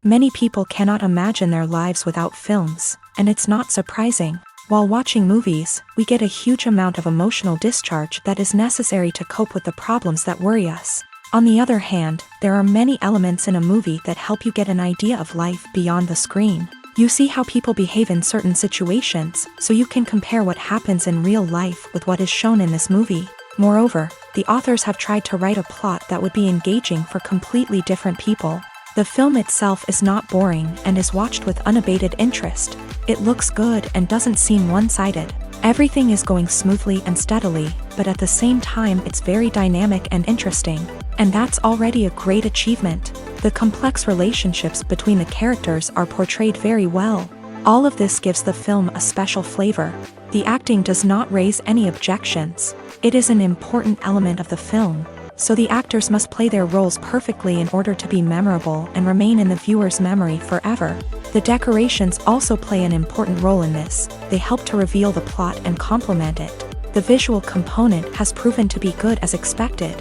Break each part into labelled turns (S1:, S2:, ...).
S1: Many people cannot imagine their lives without films, and it's not surprising. While watching movies, we get a huge amount of emotional discharge that is necessary to cope with the problems that worry us. On the other hand, there are many elements in a movie that help you get an idea of life beyond the screen. You see how people behave in certain situations, so you can compare what happens in real life with what is shown in this movie. Moreover, the authors have tried to write a plot that would be engaging for completely different people. The film itself is not boring and is watched with unabated interest. It looks good and doesn't seem one-sided. Everything is going smoothly and steadily, but at the same time it's very dynamic and interesting. And that's already a great achievement. The complex relationships between the characters are portrayed very well. All of this gives the film a special flavor. The acting does not raise any objections. It is an important element of the film, so the actors must play their roles perfectly in order to be memorable and remain in the viewer's memory forever. The decorations also play an important role in this. They help to reveal the plot and complement it. The visual component has proven to be good as expected.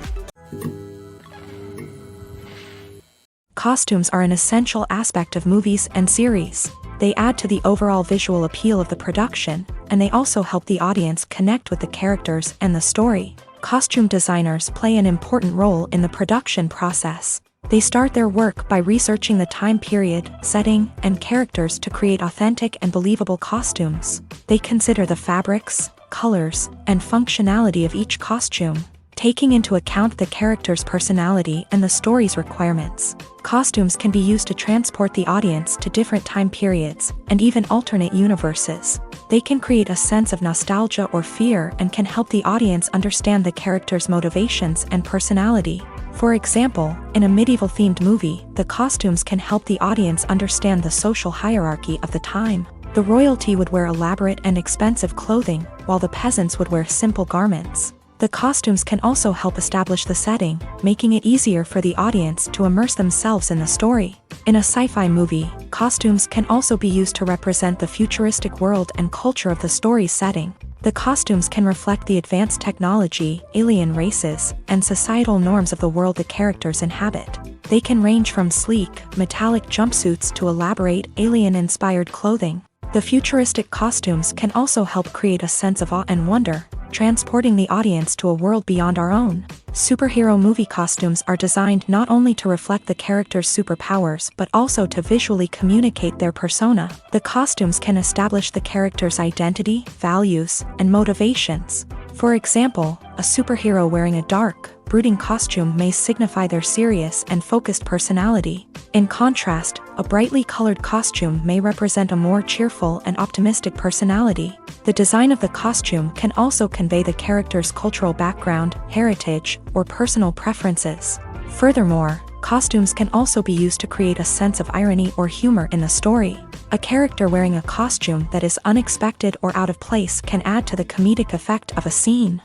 S1: Costumes are an essential aspect of movies and series. They add to the overall visual appeal of the production, and they also help the audience connect with the characters and the story. Costume designers play an important role in the production process. They start their work by researching the time period, setting, and characters to create authentic and believable costumes. They consider the fabrics, colors, and functionality of each costume, taking into account the character's personality and the story's requirements. Costumes can be used to transport the audience to different time periods and even alternate universes. They can create a sense of nostalgia or fear and can help the audience understand the character's motivations and personality. For example, in a medieval-themed movie, the costumes can help the audience understand the social hierarchy of the time. The royalty would wear elaborate and expensive clothing, while the peasants would wear simple garments. The costumes can also help establish the setting, making it easier for the audience to immerse themselves in the story. In a sci-fi movie, costumes can also be used to represent the futuristic world and culture of the story's setting. The costumes can reflect the advanced technology, alien races, and societal norms of the world the characters inhabit. They can range from sleek, metallic jumpsuits to elaborate, alien-inspired clothing. The futuristic costumes can also help create a sense of awe and wonder, transporting the audience to a world beyond our own. Superhero movie costumes are designed not only to reflect the character's superpowers but also to visually communicate their persona. The costumes can establish the character's identity, values, and motivations. For example, a superhero wearing a dark, brooding costume may signify their serious and focused personality. In contrast, a brightly colored costume may represent a more cheerful and optimistic personality. The design of the costume can also convey the character's cultural background, heritage, or personal preferences. Furthermore, costumes can also be used to create a sense of irony or humor in the story. A character wearing a costume that is unexpected or out of place can add to the comedic effect of a scene.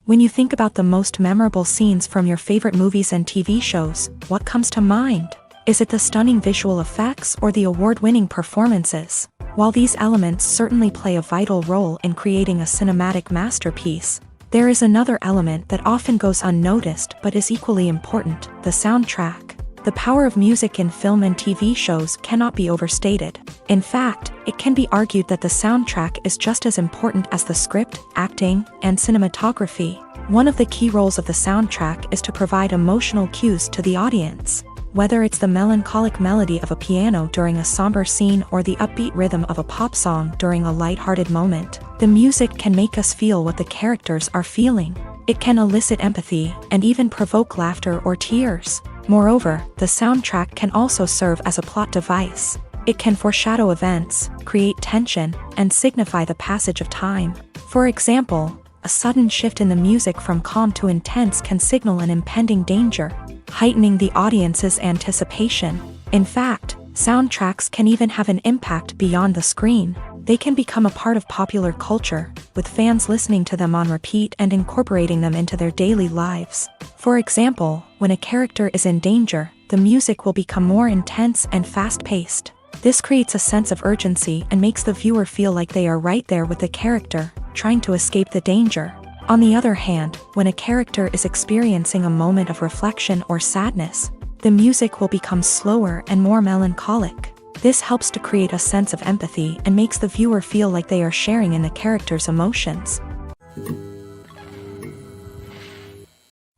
S1: When you think about the most memorable scenes from your favorite movies and TV shows, what comes to mind? Is it the stunning visual effects or the award-winning performances? While these elements certainly play a vital role in creating a cinematic masterpiece, there is another element that often goes unnoticed but is equally important: the soundtrack. The power of music in film and TV shows cannot be overstated. In fact, it can be argued that the soundtrack is just as important as the script, acting, and cinematography. One of the key roles of the soundtrack is to provide emotional cues to the audience. Whether it's the melancholic melody of a piano during a somber scene or the upbeat rhythm of a pop song during a lighthearted moment, the music can make us feel what the characters are feeling. It can elicit empathy and even provoke laughter or tears. Moreover, the soundtrack can also serve as a plot device. It can foreshadow events, create tension, and signify the passage of time. For example, a sudden shift in the music from calm to intense can signal an impending danger, heightening the audience's anticipation. In fact, soundtracks can even have an impact beyond the screen. They can become a part of popular culture, with fans listening to them on repeat and incorporating them into their daily lives. For example, when a character is in danger, the music will become more intense and fast-paced. This creates a sense of urgency and makes the viewer feel like they are right there with the character, trying to escape the danger. On the other hand, when a character is experiencing a moment of reflection or sadness, the music will become slower and more melancholic. This helps to create a sense of empathy and makes the viewer feel like they are sharing in the character's emotions.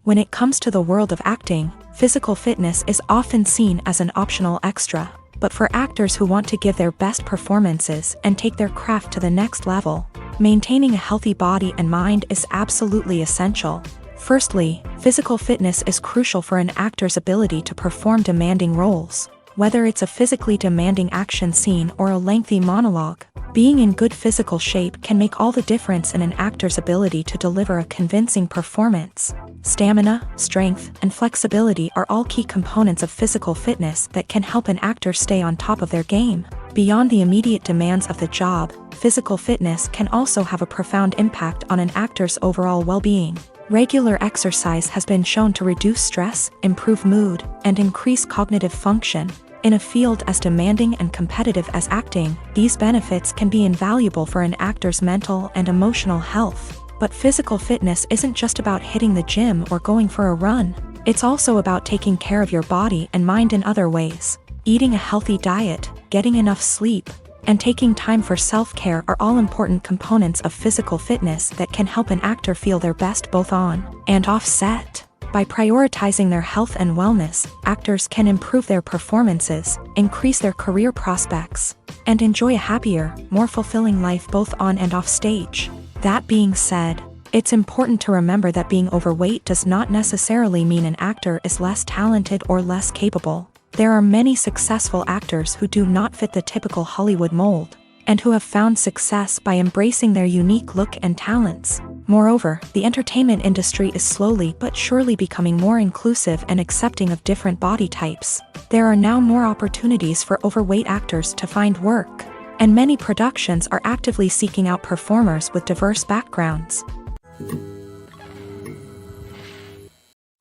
S1: When it comes to the world of acting, physical fitness is often seen as an optional extra. But for actors who want to give their best performances and take their craft to the next level, maintaining a healthy body and mind is absolutely essential. Firstly, physical fitness is crucial for an actor's ability to perform demanding roles. Whether it's a physically demanding action scene or a lengthy monologue, being in good physical shape can make all the difference in an actor's ability to deliver a convincing performance. Stamina, strength, and flexibility are all key components of physical fitness that can help an actor stay on top of their game. Beyond the immediate demands of the job, physical fitness can also have a profound impact on an actor's overall well-being. Regular exercise has been shown to reduce stress, improve mood, and increase cognitive function. In a field as demanding and competitive as acting, these benefits can be invaluable for an actor's mental and emotional health. But physical fitness isn't just about hitting the gym or going for a run. It's also about taking care of your body and mind in other ways. Eating a healthy diet, getting enough sleep, and taking time for self-care are all important components of physical fitness that can help an actor feel their best both on and off set. By prioritizing their health and wellness, actors can improve their performances, increase their career prospects, and enjoy a happier, more fulfilling life both on and off stage. That being said, it's important to remember that being overweight does not necessarily mean an actor is less talented or less capable. There are many successful actors who do not fit the typical Hollywood mold, and who have found success by embracing their unique look and talents. Moreover, the entertainment industry is slowly but surely becoming more inclusive and accepting of different body types. There are now more opportunities for overweight actors to find work, and many productions are actively seeking out performers with diverse backgrounds.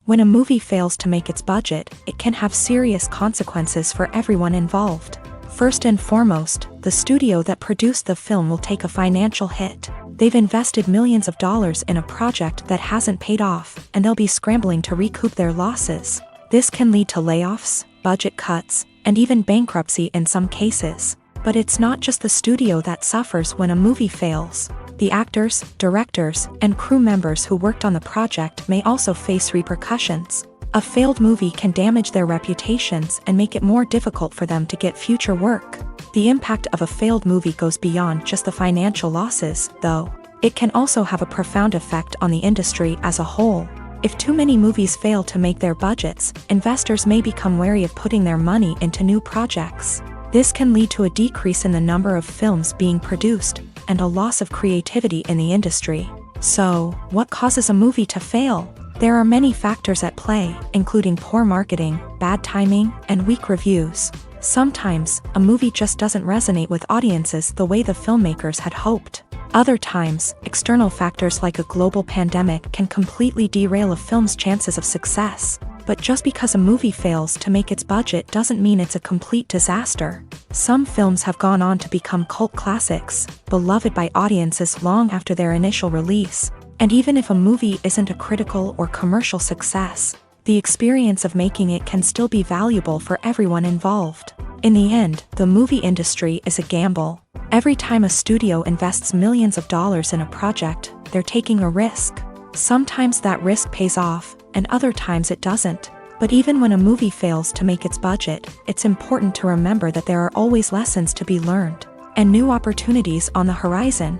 S1: When a movie fails to make its budget, it can have serious consequences for everyone involved. First and foremost, the studio that produced the film will take a financial hit. They've invested millions of dollars in a project that hasn't paid off, and they'll be scrambling to recoup their losses. This can lead to layoffs, budget cuts, and even bankruptcy in some cases. But it's not just the studio that suffers when a movie fails. The actors, directors, and crew members who worked on the project may also face repercussions. A failed movie can damage their reputations and make it more difficult for them to get future work. The impact of a failed movie goes beyond just the financial losses, though. It can also have a profound effect on the industry as a whole. If too many movies fail to make their budgets, investors may become wary of putting their money into new projects. This can lead to a decrease in the number of films being produced, and a loss of creativity in the industry. So, what causes a movie to fail? There are many factors at play, including poor marketing, bad timing, and weak reviews. Sometimes, a movie just doesn't resonate with audiences the way the filmmakers had hoped. Other times, external factors like a global pandemic can completely derail a film's chances of success. But just because a movie fails to make its budget doesn't mean it's a complete disaster. Some films have gone on to become cult classics, beloved by audiences long after their initial release. And even if a movie isn't a critical or commercial success, the experience of making it can still be valuable for everyone involved. In the end, the movie industry is a gamble. Every time a studio invests millions of dollars in a project, they're taking a risk. Sometimes that risk pays off, and other times it doesn't. But even when a movie fails to make its budget, it's important to remember that there are always lessons to be learned, and new opportunities on the horizon.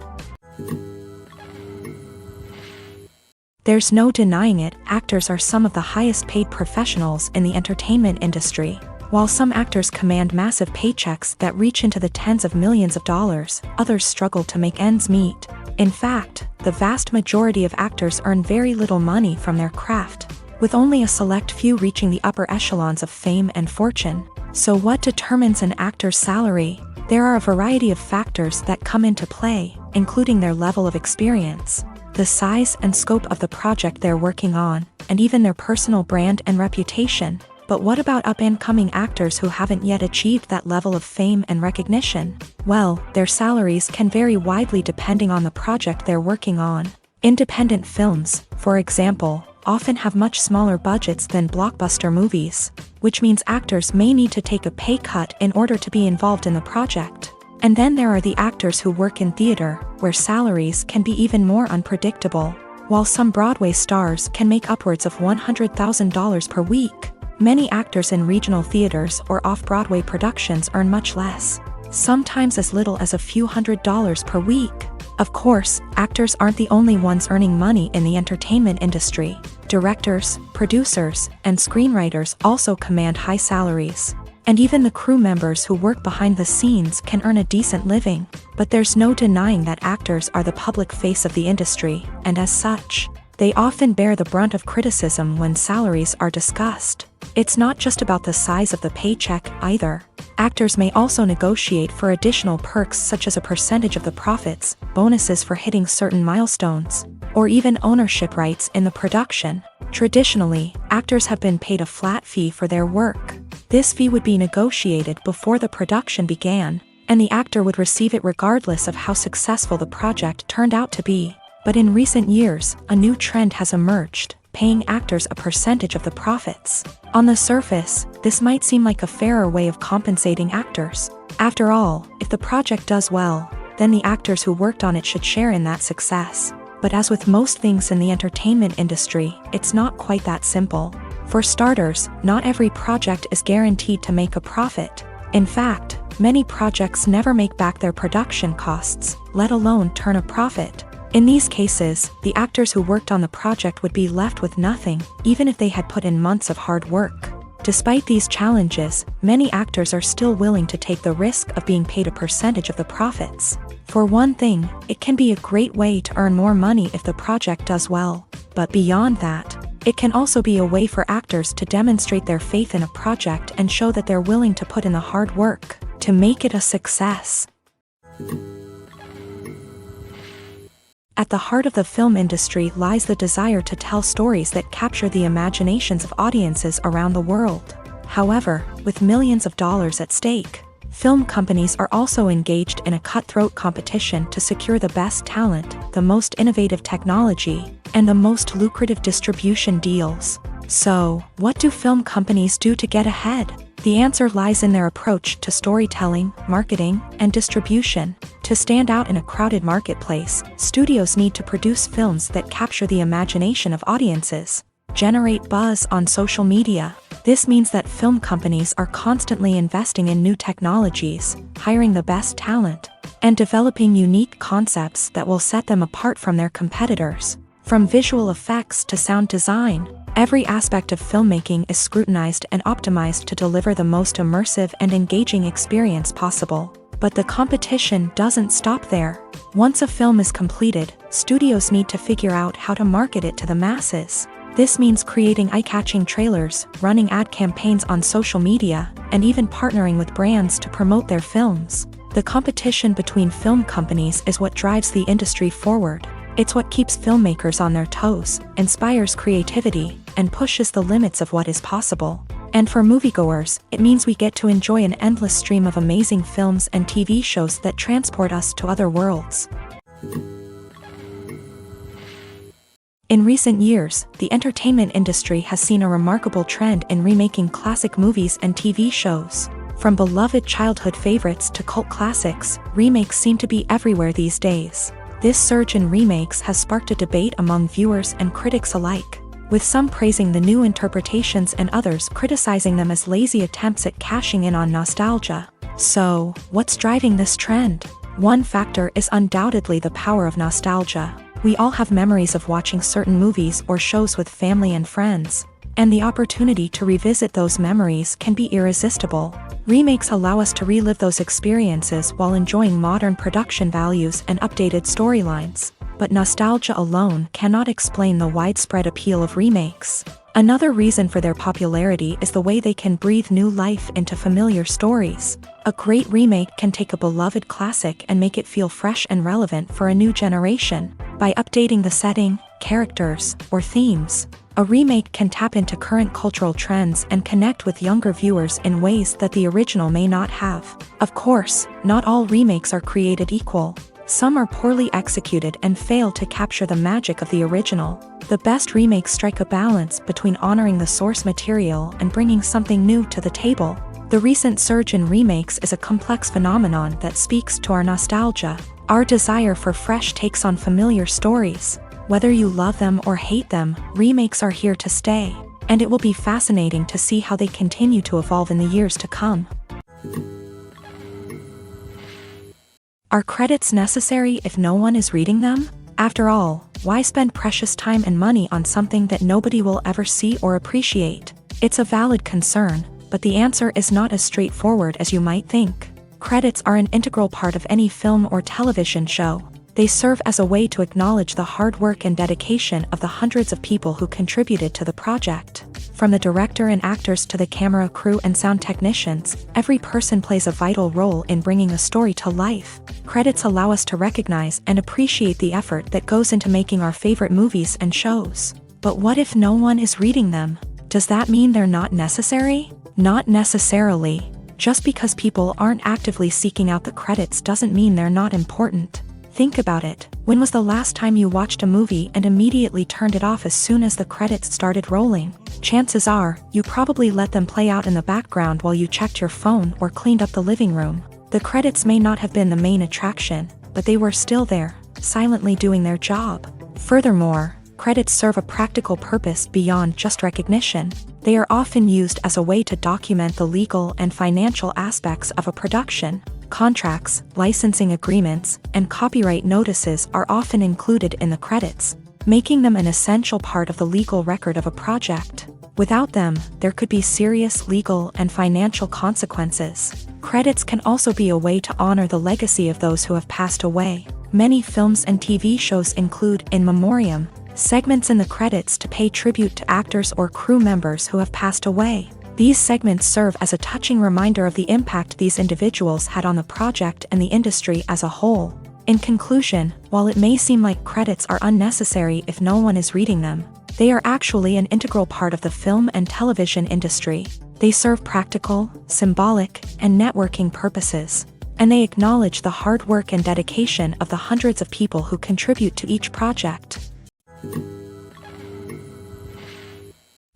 S1: There's no denying it, actors are some of the highest paid professionals in the entertainment industry. While some actors command massive paychecks that reach into the tens of millions of dollars, others struggle to make ends meet. In fact, the vast majority of actors earn very little money from their craft, with only a select few reaching the upper echelons of fame and fortune. So what determines an actor's salary? There are a variety of factors that come into play, including their level of experience, the size and scope of the project they're working on, and even their personal brand and reputation. But what about up-and-coming actors who haven't yet achieved that level of fame and recognition? Well, their salaries can vary widely depending on the project they're working on. Independent films, for example, often have much smaller budgets than blockbuster movies, which means actors may need to take a pay cut in order to be involved in the project. And then there are the actors who work in theater, where salaries can be even more unpredictable. While some Broadway stars can make upwards of $100,000 per week, many actors in regional theaters or off-Broadway productions earn much less, sometimes as little as a few $100s per week. Of course, actors aren't the only ones earning money in the entertainment industry. Directors, producers, and screenwriters also command high salaries. And even the crew members who work behind the scenes can earn a decent living. But there's no denying that actors are the public face of the industry, and as such, they often bear the brunt of criticism when salaries are discussed. It's not just about the size of the paycheck, either. Actors may also negotiate for additional perks such as a percentage of the profits, bonuses for hitting certain milestones, or even ownership rights in the production. Traditionally, actors have been paid a flat fee for their work. This fee would be negotiated before the production began, and the actor would receive it regardless of how successful the project turned out to be. But in recent years, a new trend has emerged, paying actors a percentage of the profits. On the surface, this might seem like a fairer way of compensating actors. After all, if the project does well, then the actors who worked on it should share in that success. But as with most things in the entertainment industry, it's not quite that simple. For starters, not every project is guaranteed to make a profit. In fact, many projects never make back their production costs, let alone turn a profit. In these cases, the actors who worked on the project would be left with nothing, even if they had put in months of hard work. Despite these challenges, many actors are still willing to take the risk of being paid a percentage of the profits. For one thing, it can be a great way to earn more money if the project does well. But beyond that, it can also be a way for actors to demonstrate their faith in a project and show that they're willing to put in the hard work to make it a success. At the heart of the film industry lies the desire to tell stories that capture the imaginations of audiences around the world. However, with millions of dollars at stake, film companies are also engaged in a cutthroat competition to secure the best talent, the most innovative technology, and the most lucrative distribution deals. So, what do film companies do to get ahead? The answer lies in their approach to storytelling, marketing, and distribution. To stand out in a crowded marketplace, studios need to produce films that capture the imagination of audiences, generate buzz on social media. This means that film companies are constantly investing in new technologies, hiring the best talent, and developing unique concepts that will set them apart from their competitors. From visual effects to sound design, every aspect of filmmaking is scrutinized and optimized to deliver the most immersive and engaging experience possible. But the competition doesn't stop there. Once a film is completed, studios need to figure out how to market it to the masses. This means creating eye-catching trailers, running ad campaigns on social media, and even partnering with brands to promote their films. The competition between film companies is what drives the industry forward. It's what keeps filmmakers on their toes, inspires creativity, and pushes the limits of what is possible. And for moviegoers, it means we get to enjoy an endless stream of amazing films and TV shows that transport us to other worlds. In recent years, the entertainment industry has seen a remarkable trend in remaking classic movies and TV shows. From beloved childhood favorites to cult classics, remakes seem to be everywhere these days. This surge in remakes has sparked a debate among viewers and critics alike, with some praising the new interpretations and others criticizing them as lazy attempts at cashing in on nostalgia. So, what's driving this trend? One factor is undoubtedly the power of nostalgia. We all have memories of watching certain movies or shows with family and friends, and the opportunity to revisit those memories can be irresistible. Remakes allow us to relive those experiences while enjoying modern production values and updated storylines. But nostalgia alone cannot explain the widespread appeal of remakes. Another reason for their popularity is the way they can breathe new life into familiar stories. A great remake can take a beloved classic and make it feel fresh and relevant for a new generation. By updating the setting, characters, or themes, a remake can tap into current cultural trends and connect with younger viewers in ways that the original may not have. Of course, not all remakes are created equal. Some are poorly executed and fail to capture the magic of the original. The best remakes strike a balance between honoring the source material and bringing something new to the table. The recent surge in remakes is a complex phenomenon that speaks to our nostalgia, our desire for fresh takes on familiar stories. Whether you love them or hate them, remakes are here to stay, and it will be fascinating to see how they continue to evolve in the years to come. Are credits necessary if no one is reading them? After all, why spend precious time and money on something that nobody will ever see or appreciate? It's a valid concern, but the answer is not as straightforward as you might think. Credits are an integral part of any film or television show. They serve as a way to acknowledge the hard work and dedication of the hundreds of people who contributed to the project. From the director and actors to the camera crew and sound technicians, every person plays a vital role in bringing a story to life. Credits allow us to recognize and appreciate the effort that goes into making our favorite movies and shows. But what if no one is reading them? Does that mean they're not necessary? Not necessarily. Just because people aren't actively seeking out the credits doesn't mean they're not important. Think about it. When was the last time you watched a movie and immediately turned it off as soon as the credits started rolling? Chances are, you probably let them play out in the background while you checked your phone or cleaned up the living room. The credits may not have been the main attraction, but they were still there, silently doing their job. Furthermore, credits serve a practical purpose beyond just recognition. They are often used as a way to document the legal and financial aspects of a production. Contracts, licensing agreements, and copyright notices are often included in the credits, making them an essential part of the legal record of a project. Without them, there could be serious legal and financial consequences. Credits can also be a way to honor the legacy of those who have passed away. Many films and TV shows include in memoriam segments in the credits to pay tribute to actors or crew members who have passed away. These segments serve as a touching reminder of the impact these individuals had on the project and the industry as a whole. In conclusion, while it may seem like credits are unnecessary if no one is reading them, they are actually an integral part of the film and television industry. They serve practical, symbolic, and networking purposes, and they acknowledge the hard work and dedication of the hundreds of people who contribute to each project.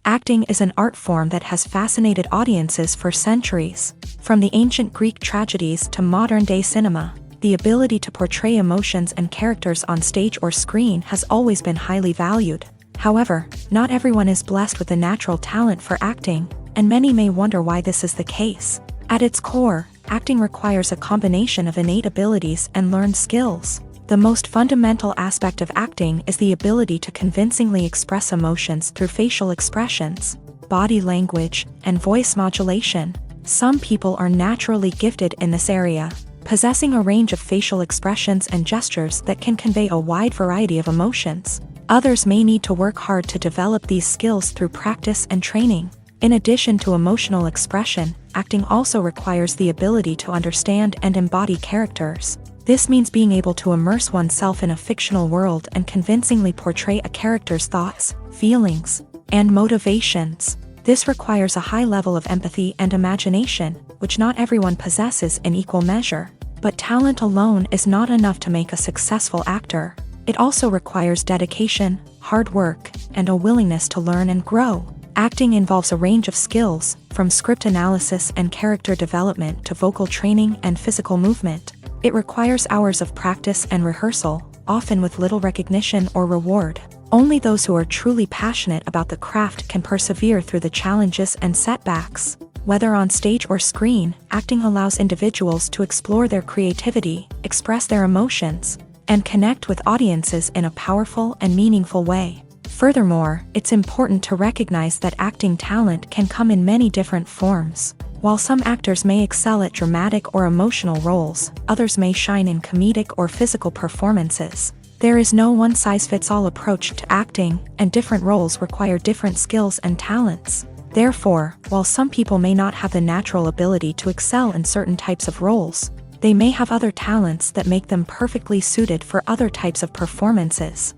S1: Acting is an art form that has fascinated audiences for centuries. From the ancient Greek tragedies to modern-day cinema, the ability to portray emotions and characters on stage or screen has always been highly valued. However, not everyone is blessed with a natural talent for acting, and many may wonder why this is the case. At its core, acting requires a combination of innate abilities and learned skills. The most fundamental aspect of acting is the ability to convincingly express emotions through facial expressions, body language, and voice modulation. Some people are naturally gifted in this area, possessing a range of facial expressions and gestures that can convey a wide variety of emotions. Others may need to work hard to develop these skills through practice and training. In addition to emotional expression, acting also requires the ability to understand and embody characters. This means being able to immerse oneself in a fictional world and convincingly portray a character's thoughts, feelings, and motivations. This requires a high level of empathy and imagination, which not everyone possesses in equal measure. But talent alone is not enough to make a successful actor. It also requires dedication, hard work, and a willingness to learn and grow. Acting involves a range of skills, from script analysis and character development to vocal training and physical movement. It requires hours of practice and rehearsal, often with little recognition or reward. Only those who are truly passionate about the craft can persevere through the challenges and setbacks. Whether on stage or screen, acting allows individuals to explore their creativity, express their emotions, and connect with audiences in a powerful and meaningful way. Furthermore, it's important to recognize that acting talent can come in many different forms. While some actors may excel at dramatic or emotional roles, others may shine in comedic or physical performances. There is no one-size-fits-all approach to acting, and different roles require different skills and talents. Therefore, while some people may not have the natural ability to excel in certain types of roles, they may have other talents that make them perfectly suited for other types of performances.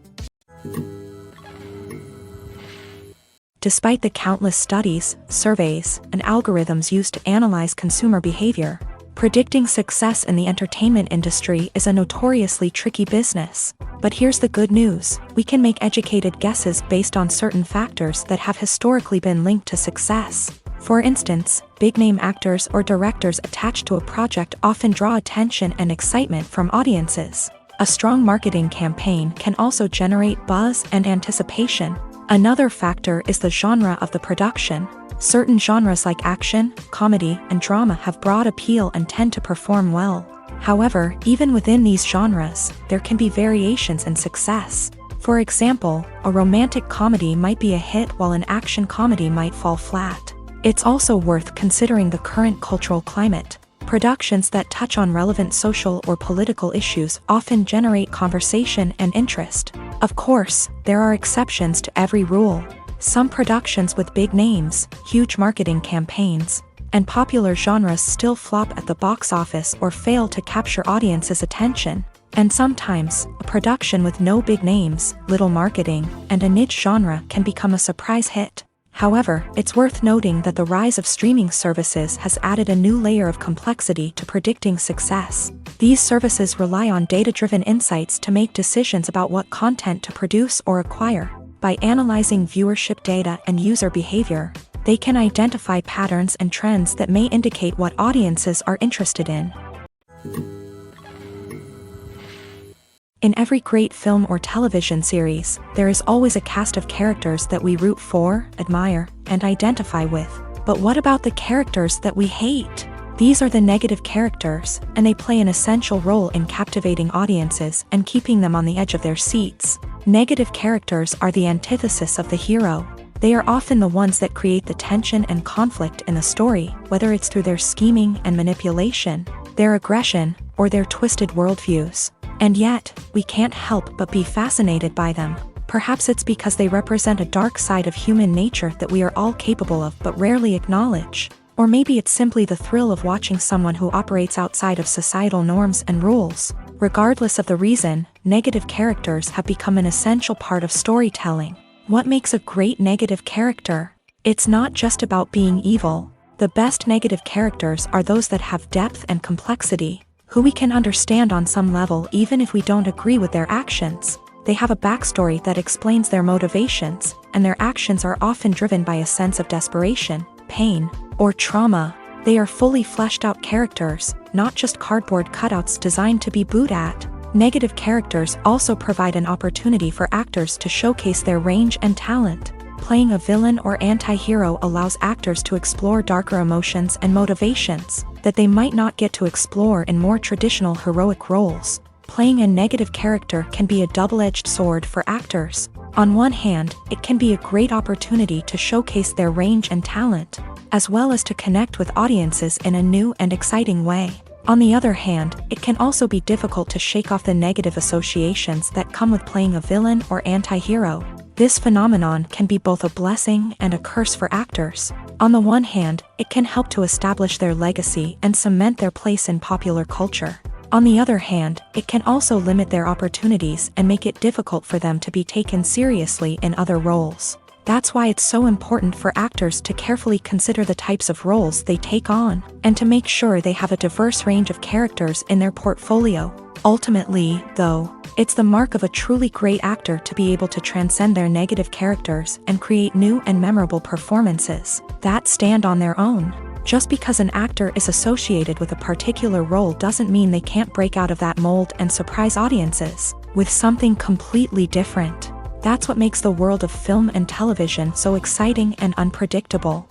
S1: Despite the countless studies, surveys, and algorithms used to analyze consumer behavior, Predicting success in the entertainment industry is a notoriously tricky business. But here's the good news: we can make educated guesses based on certain factors that have historically been linked to success. For instance, big-name actors or directors attached to a project often draw attention and excitement from audiences. A strong marketing campaign can also generate buzz and anticipation. Another factor is the genre of the production. Certain genres like action, comedy, and drama have broad appeal and tend to perform well. However, even within these genres, there can be variations in success. For example, a romantic comedy might be a hit while an action comedy might fall flat. It's also worth considering the current cultural climate. Productions that touch on relevant social or political issues often generate conversation and interest. Of course, there are exceptions to every rule. Some productions with big names, huge marketing campaigns, and popular genres still flop at the box office or fail to capture audiences' attention. And sometimes, a production with no big names, little marketing, and a niche genre can become a surprise hit. However, it's worth noting that the rise of streaming services has added a new layer of complexity to predicting success. These services rely on data-driven insights to make decisions about what content to produce or acquire. By analyzing viewership data and user behavior, they can identify patterns and trends that may indicate what audiences are interested in. In every great film or television series, there is always a cast of characters that we root for, admire, and identify with. But what about the characters that we hate? These are the negative characters, and they play an essential role in captivating audiences and keeping them on the edge of their seats. Negative characters are the antithesis of the hero. They are often the ones that create the tension and conflict in the story, whether it's through their scheming and manipulation, their aggression, or their twisted worldviews. And yet, we can't help but be fascinated by them. Perhaps it's because they represent a dark side of human nature that we are all capable of but rarely acknowledge. Or maybe it's simply the thrill of watching someone who operates outside of societal norms and rules. Regardless of the reason, negative characters have become an essential part of storytelling. What makes a great negative character? It's not just about being evil. The best negative characters are those that have depth and complexity, who we can understand on some level even if we don't agree with their actions. They have a backstory that explains their motivations, and their actions are often driven by a sense of desperation, pain, or trauma. They are fully fleshed out characters, not just cardboard cutouts designed to be booed at. Negative characters also provide an opportunity for actors to showcase their range and talent. Playing a villain or anti-hero allows actors to explore darker emotions and motivations that they might not get to explore in more traditional heroic roles. Playing a negative character can be a double-edged sword for actors. On one hand, it can be a great opportunity to showcase their range and talent, as well as to connect with audiences in a new and exciting way. On the other hand, it can also be difficult to shake off the negative associations that come with playing a villain or anti-hero. This phenomenon can be both a blessing and a curse for actors. On the one hand, it can help to establish their legacy and cement their place in popular culture. On the other hand, it can also limit their opportunities and make it difficult for them to be taken seriously in other roles. That's why it's so important for actors to carefully consider the types of roles they take on, and to make sure they have a diverse range of characters in their portfolio. Ultimately, though, it's the mark of a truly great actor to be able to transcend their negative characters and create new and memorable performances that stand on their own. Just because an actor is associated with a particular role doesn't mean they can't break out of that mold and surprise audiences with something completely different. That's what makes the world of film and television so exciting and unpredictable.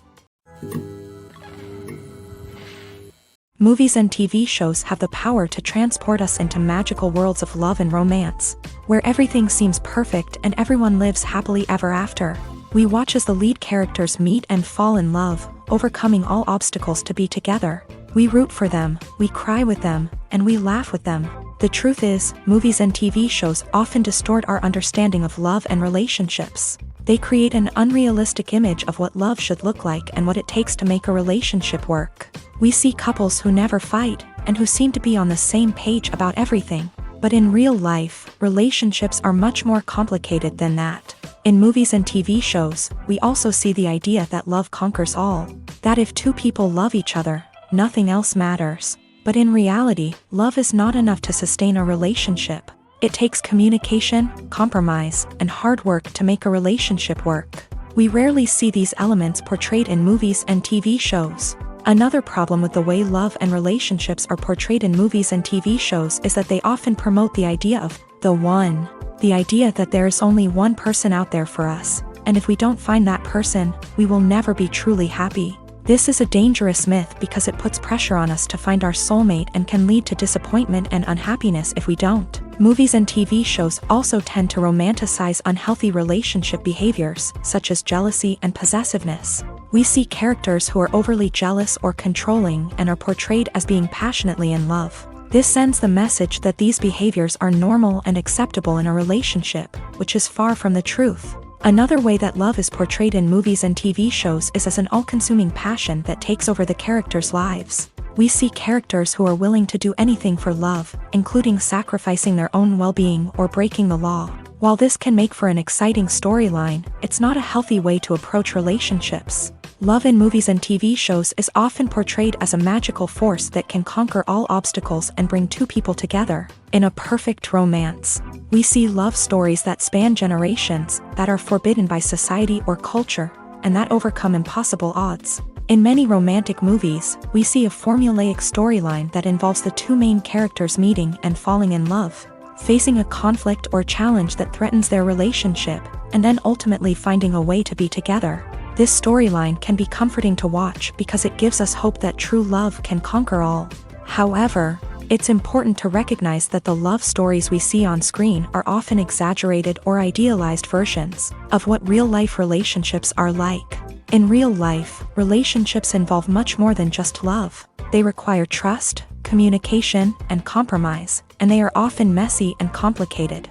S1: Movies and TV shows have the power to transport us into magical worlds of love and romance, where everything seems perfect and everyone lives happily ever after. We watch as the lead characters meet and fall in love, overcoming all obstacles to be together. We root for them, we cry with them, and we laugh with them. The truth is, movies and TV shows often distort our understanding of love and relationships. They create an unrealistic image of what love should look like and what it takes to make a relationship work. We see couples who never fight, and who seem to be on the same page about everything. But in real life, relationships are much more complicated than that. In movies and TV shows, we also see the idea that love conquers all. That if two people love each other, nothing else matters. But in reality, love is not enough to sustain a relationship. It takes communication, compromise, and hard work to make a relationship work. We rarely see these elements portrayed in movies and TV shows. Another problem with the way love and relationships are portrayed in movies and TV shows is that they often promote the idea of the one. The idea that there is only one person out there for us, and if we don't find that person, we will never be truly happy. This is a dangerous myth because it puts pressure on us to find our soulmate and can lead to disappointment and unhappiness if we don't. Movies and TV shows also tend to romanticize unhealthy relationship behaviors, such as jealousy and possessiveness. We see characters who are overly jealous or controlling and are portrayed as being passionately in love. This sends the message that these behaviors are normal and acceptable in a relationship, which is far from the truth. Another way that love is portrayed in movies and TV shows is as an all-consuming passion that takes over the characters' lives. We see characters who are willing to do anything for love, including sacrificing their own well-being or breaking the law. While this can make for an exciting storyline, it's not a healthy way to approach relationships. Love in movies and TV shows is often portrayed as a magical force that can conquer all obstacles and bring two people together. In a perfect romance, we see love stories that span generations, that are forbidden by society or culture, and that overcome impossible odds. In many romantic movies, we see a formulaic storyline that involves the two main characters meeting and falling in love, facing a conflict or challenge that threatens their relationship, and then ultimately finding a way to be together. This storyline can be comforting to watch because it gives us hope that true love can conquer all. However, it's important to recognize that the love stories we see on screen are often exaggerated or idealized versions of what real-life relationships are like. In real life, relationships involve much more than just love. They require trust, communication, and compromise, and they are often messy and complicated.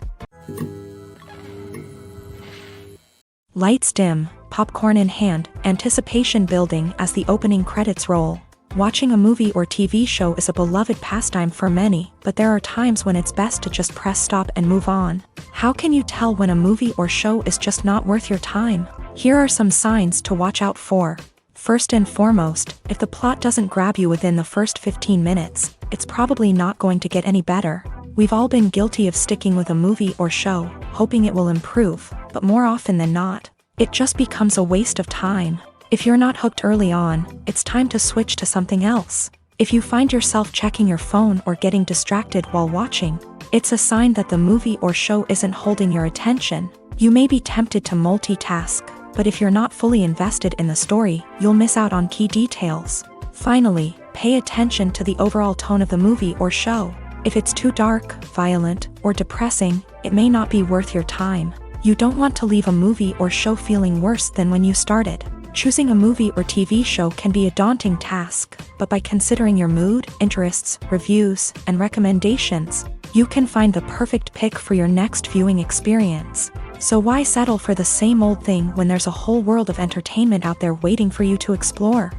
S1: Lights dim, popcorn in hand, anticipation building as the opening credits roll. Watching a movie or TV show is a beloved pastime for many, but there are times when it's best to just press stop and move on. How can you tell when a movie or show is just not worth your time? Here are some signs to watch out for. First and foremost, if the plot doesn't grab you within the first 15 minutes, it's probably not going to get any better. We've all been guilty of sticking with a movie or show, hoping it will improve, but more often than not, it just becomes a waste of time. If you're not hooked early on, it's time to switch to something else. If you find yourself checking your phone or getting distracted while watching, it's a sign that the movie or show isn't holding your attention. You may be tempted to multitask, but if you're not fully invested in the story, you'll miss out on key details. Finally, pay attention to the overall tone of the movie or show. If it's too dark, violent, or depressing, it may not be worth your time. You don't want to leave a movie or show feeling worse than when you started. Choosing a movie or TV show can be a daunting task, but by considering your mood, interests, reviews, and recommendations, you can find the perfect pick for your next viewing experience. So why settle for the same old thing when there's a whole world of entertainment out there waiting for you to explore?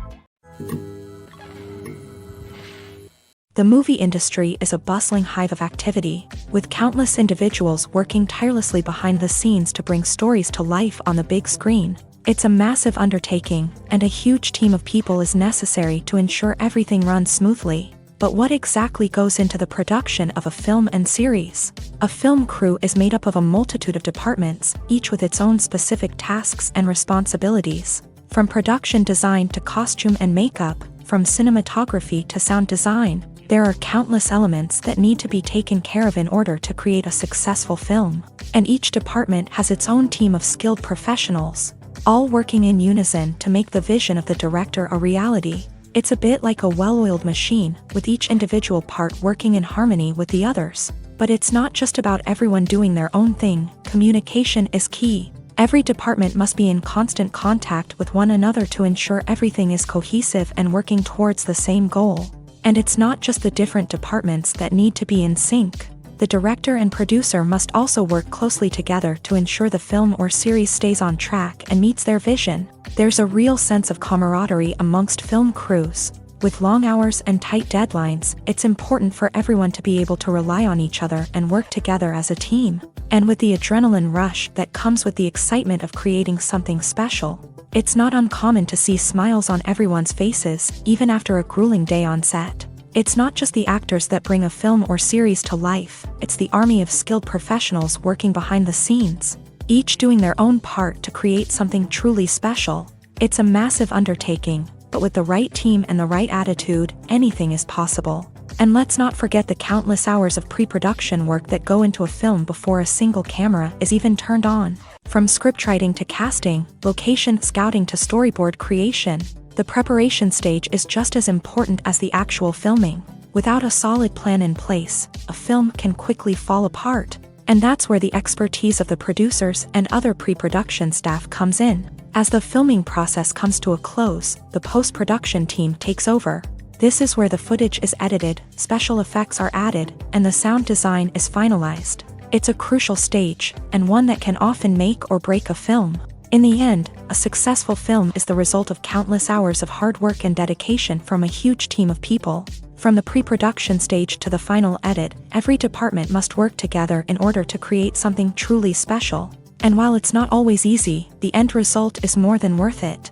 S1: The movie industry is a bustling hive of activity, with countless individuals working tirelessly behind the scenes to bring stories to life on the big screen. It's a massive undertaking, and a huge team of people is necessary to ensure everything runs smoothly. But what exactly goes into the production of a film and series? A film crew is made up of a multitude of departments, each with its own specific tasks and responsibilities. From production design to costume and makeup, from cinematography to sound design, there are countless elements that need to be taken care of in order to create a successful film. And each department has its own team of skilled professionals, all working in unison to make the vision of the director a reality. It's a bit like a well-oiled machine, with each individual part working in harmony with the others. But it's not just about everyone doing their own thing. Communication is key. Every department must be in constant contact with one another to ensure everything is cohesive and working towards the same goal. And it's not just the different departments that need to be in sync. The director and producer must also work closely together to ensure the film or series stays on track and meets their vision. There's a real sense of camaraderie amongst film crews. With long hours and tight deadlines, it's important for everyone to be able to rely on each other and work together as a team. And with the adrenaline rush that comes with the excitement of creating something special, it's not uncommon to see smiles on everyone's faces, even after a grueling day on set. It's not just the actors that bring a film or series to life, it's the army of skilled professionals working behind the scenes, each doing their own part to create something truly special. It's a massive undertaking, but with the right team and the right attitude, anything is possible. And let's not forget the countless hours of pre-production work that go into a film before a single camera is even turned on. From scriptwriting to casting, location scouting to storyboard creation, the preparation stage is just as important as the actual filming. Without a solid plan in place, a film can quickly fall apart. And that's where the expertise of the producers and other pre-production staff comes in. As the filming process comes to a close, the post-production team takes over. This is where the footage is edited, special effects are added, and the sound design is finalized. It's a crucial stage, and one that can often make or break a film. In the end, a successful film is the result of countless hours of hard work and dedication from a huge team of people. From the pre-production stage to the final edit, every department must work together in order to create something truly special. And while it's not always easy, the end result is more than worth it.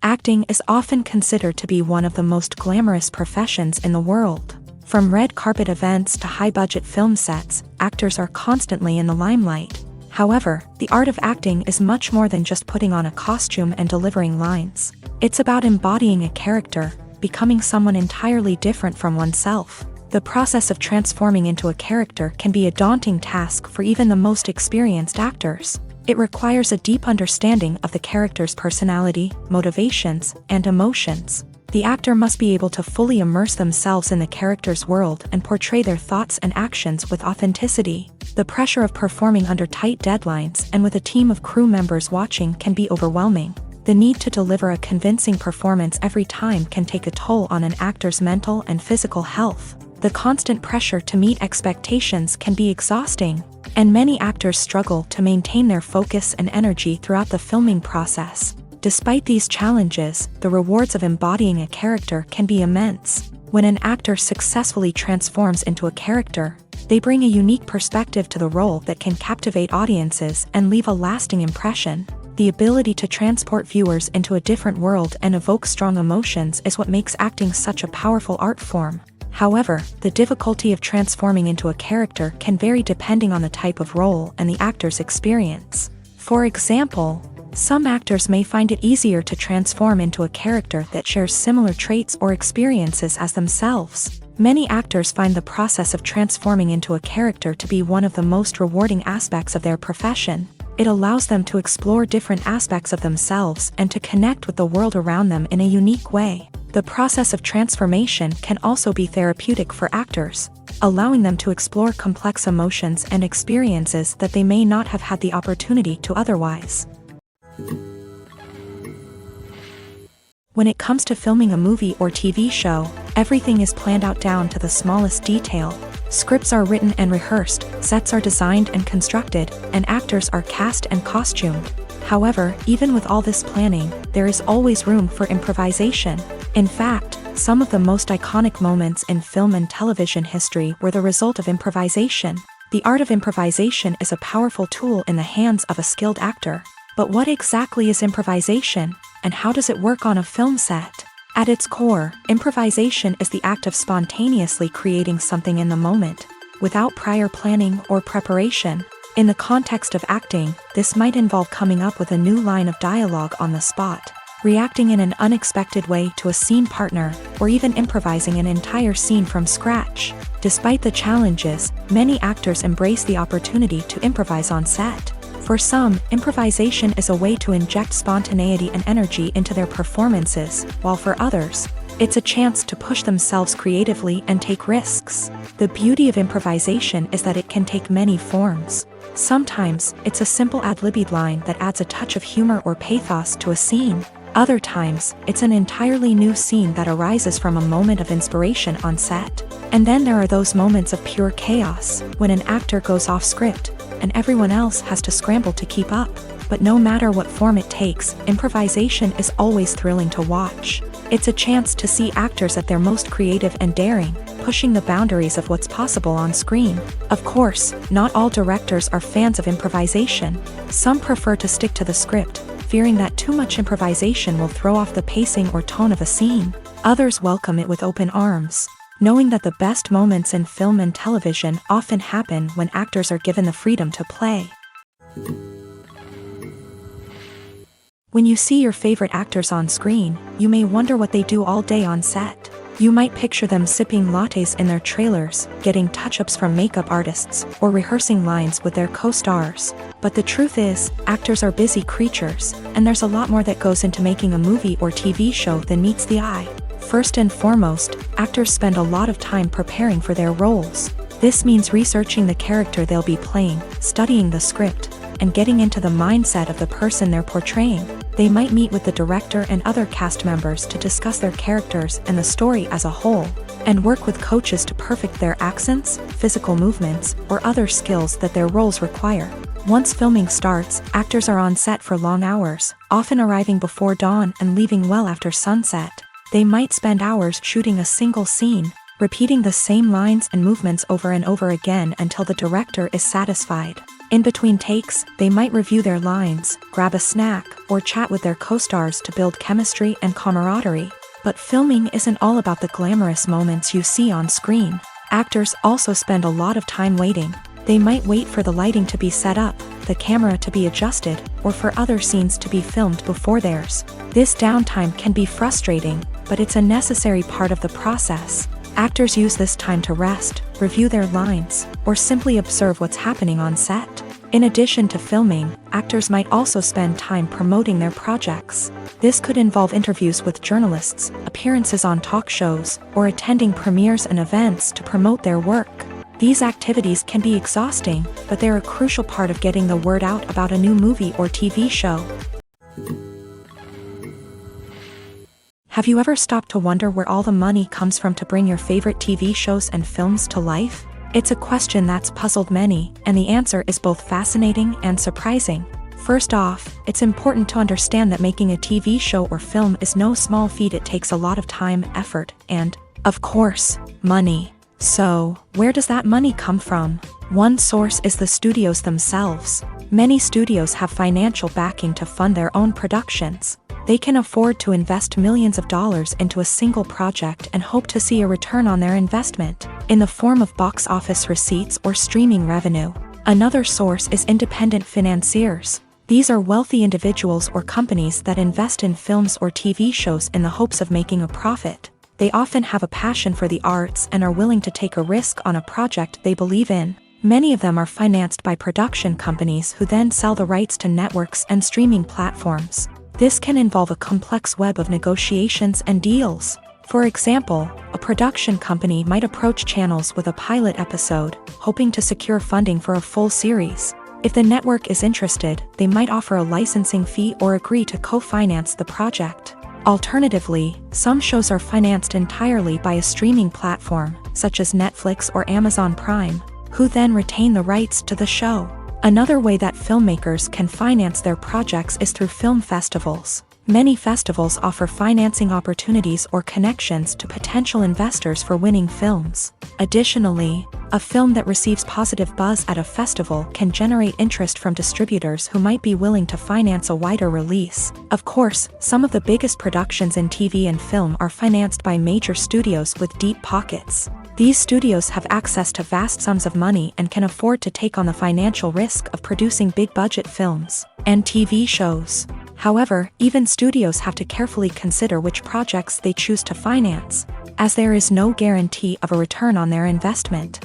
S1: Acting is often considered to be one of the most glamorous professions in the world. From red carpet events to high-budget film sets, actors are constantly in the limelight. However, the art of acting is much more than just putting on a costume and delivering lines. It's about embodying a character, becoming someone entirely different from oneself. The process of transforming into a character can be a daunting task for even the most experienced actors. It requires a deep understanding of the character's personality, motivations, and emotions. The actor must be able to fully immerse themselves in the character's world and portray their thoughts and actions with authenticity. The pressure of performing under tight deadlines and with a team of crew members watching can be overwhelming. The need to deliver a convincing performance every time can take a toll on an actor's mental and physical health. The constant pressure to meet expectations can be exhausting, and many actors struggle to maintain their focus and energy throughout the filming process. Despite these challenges, the rewards of embodying a character can be immense. When an actor successfully transforms into a character, they bring a unique perspective to the role that can captivate audiences and leave a lasting impression. The ability to transport viewers into a different world and evoke strong emotions is what makes acting such a powerful art form. However, the difficulty of transforming into a character can vary depending on the type of role and the actor's experience. For example, some actors may find it easier to transform into a character that shares similar traits or experiences as themselves. Many actors find the process of transforming into a character to be one of the most rewarding aspects of their profession. It allows them to explore different aspects of themselves and to connect with the world around them in a unique way. The process of transformation can also be therapeutic for actors, allowing them to explore complex emotions and experiences that they may not have had the opportunity to otherwise. When it comes to filming a movie or TV show, everything is planned out down to the smallest detail. Scripts are written and rehearsed, sets are designed and constructed, and actors are cast and costumed. However, even with all this planning, there is always room for improvisation. In fact, some of the most iconic moments in film and television history were the result of improvisation. The art of improvisation is a powerful tool in the hands of a skilled actor. But what exactly is improvisation, and how does it work on a film set? At its core, improvisation is the act of spontaneously creating something in the moment, without prior planning or preparation. In the context of acting, this might involve coming up with a new line of dialogue on the spot, reacting in an unexpected way to a scene partner, or even improvising an entire scene from scratch. Despite the challenges, many actors embrace the opportunity to improvise on set. For some, improvisation is a way to inject spontaneity and energy into their performances, while for others, it's a chance to push themselves creatively and take risks. The beauty of improvisation is that it can take many forms. Sometimes, it's a simple ad-libbed line that adds a touch of humor or pathos to a scene. Other times, it's an entirely new scene that arises from a moment of inspiration on set. And then there are those moments of pure chaos, when an actor goes off script, and everyone else has to scramble to keep up. But no matter what form it takes, improvisation is always thrilling to watch. It's a chance to see actors at their most creative and daring, pushing the boundaries of what's possible on screen. Of course, not all directors are fans of improvisation. Some prefer to stick to the script, fearing that too much improvisation will throw off the pacing or tone of a scene. Others welcome it with open arms, knowing that the best moments in film and television often happen when actors are given the freedom to play. When you see your favorite actors on screen, you may wonder what they do all day on set. You might picture them sipping lattes in their trailers, getting touch-ups from makeup artists, or rehearsing lines with their co-stars. But the truth is, actors are busy creatures, and there's a lot more that goes into making a movie or TV show than meets the eye. First and foremost, actors spend a lot of time preparing for their roles. This means researching the character they'll be playing, studying the script, and getting into the mindset of the person they're portraying. They might meet with the director and other cast members to discuss their characters and the story as a whole, and work with coaches to perfect their accents, physical movements, or other skills that their roles require. Once filming starts, actors are on set for long hours, often arriving before dawn and leaving well after sunset. They might spend hours shooting a single scene, repeating the same lines and movements over and over again until the director is satisfied. In between takes, they might review their lines, grab a snack, or chat with their co-stars to build chemistry and camaraderie. But filming isn't all about the glamorous moments you see on screen. Actors also spend a lot of time waiting. They might wait for the lighting to be set up, the camera to be adjusted, or for other scenes to be filmed before theirs. This downtime can be frustrating, but it's a necessary part of the process. Actors use this time to rest, review their lines, or simply observe what's happening on set. In addition to filming, actors might also spend time promoting their projects. This could involve interviews with journalists, appearances on talk shows, or attending premieres and events to promote their work. These activities can be exhausting, but they're a crucial part of getting the word out about a new movie or TV show. Have you ever stopped to wonder where all the money comes from to bring your favorite TV shows and films to life? It's a question that's puzzled many, and the answer is both fascinating and surprising. First off, it's important to understand that making a TV show or film is no small feat. It takes a lot of time, effort, and, of course, money. So, where does that money come from? One source is the studios themselves. Many studios have financial backing to fund their own productions. They can afford to invest millions of dollars into a single project and hope to see a return on their investment, in the form of box office receipts or streaming revenue. Another source is independent financiers. These are wealthy individuals or companies that invest in films or TV shows in the hopes of making a profit. They often have a passion for the arts and are willing to take a risk on a project they believe in. Many of them are financed by production companies who then sell the rights to networks and streaming platforms. This can involve a complex web of negotiations and deals. For example, a production company might approach channels with a pilot episode, hoping to secure funding for a full series. If the network is interested, they might offer a licensing fee or agree to co-finance the project. Alternatively, some shows are financed entirely by a streaming platform, such as Netflix or Amazon Prime, who then retain the rights to the show. Another way that filmmakers can finance their projects is through film festivals. Many festivals offer financing opportunities or connections to potential investors for winning films. Additionally, a film that receives positive buzz at a festival can generate interest from distributors who might be willing to finance a wider release. Of course, some of the biggest productions in TV and film are financed by major studios with deep pockets. These studios have access to vast sums of money and can afford to take on the financial risk of producing big-budget films and TV shows. However, even studios have to carefully consider which projects they choose to finance, as there is no guarantee of a return on their investment.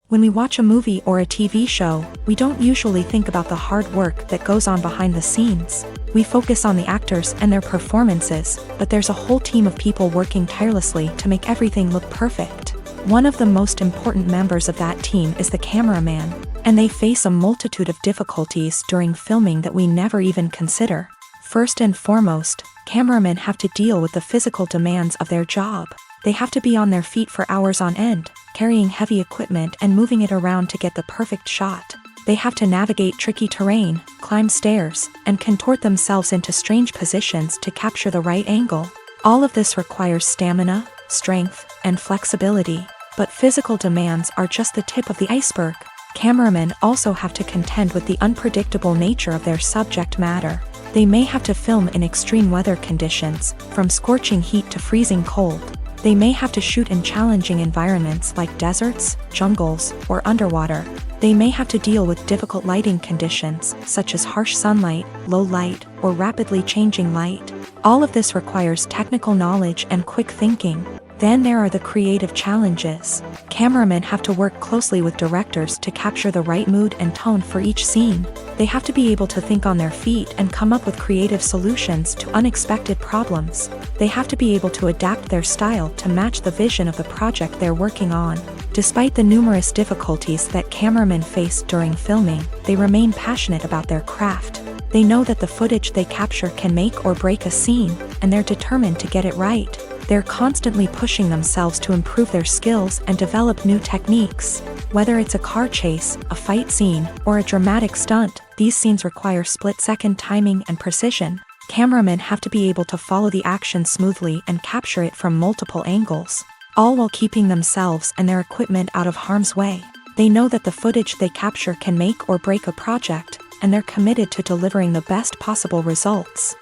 S1: When we watch a movie or a TV show, we don't usually think about the hard work that goes on behind the scenes. We focus on the actors and their performances, but there's a whole team of people working tirelessly to make everything look perfect. One of the most important members of that team is the cameraman, and they face a multitude of difficulties during filming that we never even consider. First and foremost, cameramen have to deal with the physical demands of their job. They have to be on their feet for hours on end, carrying heavy equipment and moving it around to get the perfect shot. They have to navigate tricky terrain, climb stairs, and contort themselves into strange positions to capture the right angle. All of this requires stamina, strength, and flexibility. But physical demands are just the tip of the iceberg. Cameramen also have to contend with the unpredictable nature of their subject matter. They may have to film in extreme weather conditions, from scorching heat to freezing cold. They may have to shoot in challenging environments like deserts, jungles, or underwater. They may have to deal with difficult lighting conditions, such as harsh sunlight, low light, or rapidly changing light. All of this requires technical knowledge and quick thinking. Then there are the creative challenges. Cameramen have to work closely with directors to capture the right mood and tone for each scene. They have to be able to think on their feet and come up with creative solutions to unexpected problems. They have to be able to adapt their style to match the vision of the project they're working on. Despite the numerous difficulties that cameramen face during filming, they remain passionate about their craft. They know that the footage they capture can make or break a scene, and they're determined to get it right. They're constantly pushing themselves to improve their skills and develop new techniques. Whether it's a car chase, a fight scene, or a dramatic stunt, these scenes require split-second timing and precision. Cameramen have to be able to follow the action smoothly and capture it from multiple angles, all while keeping themselves and their equipment out of harm's way. They know that the footage they capture can make or break a project, and they're committed to delivering the best possible results.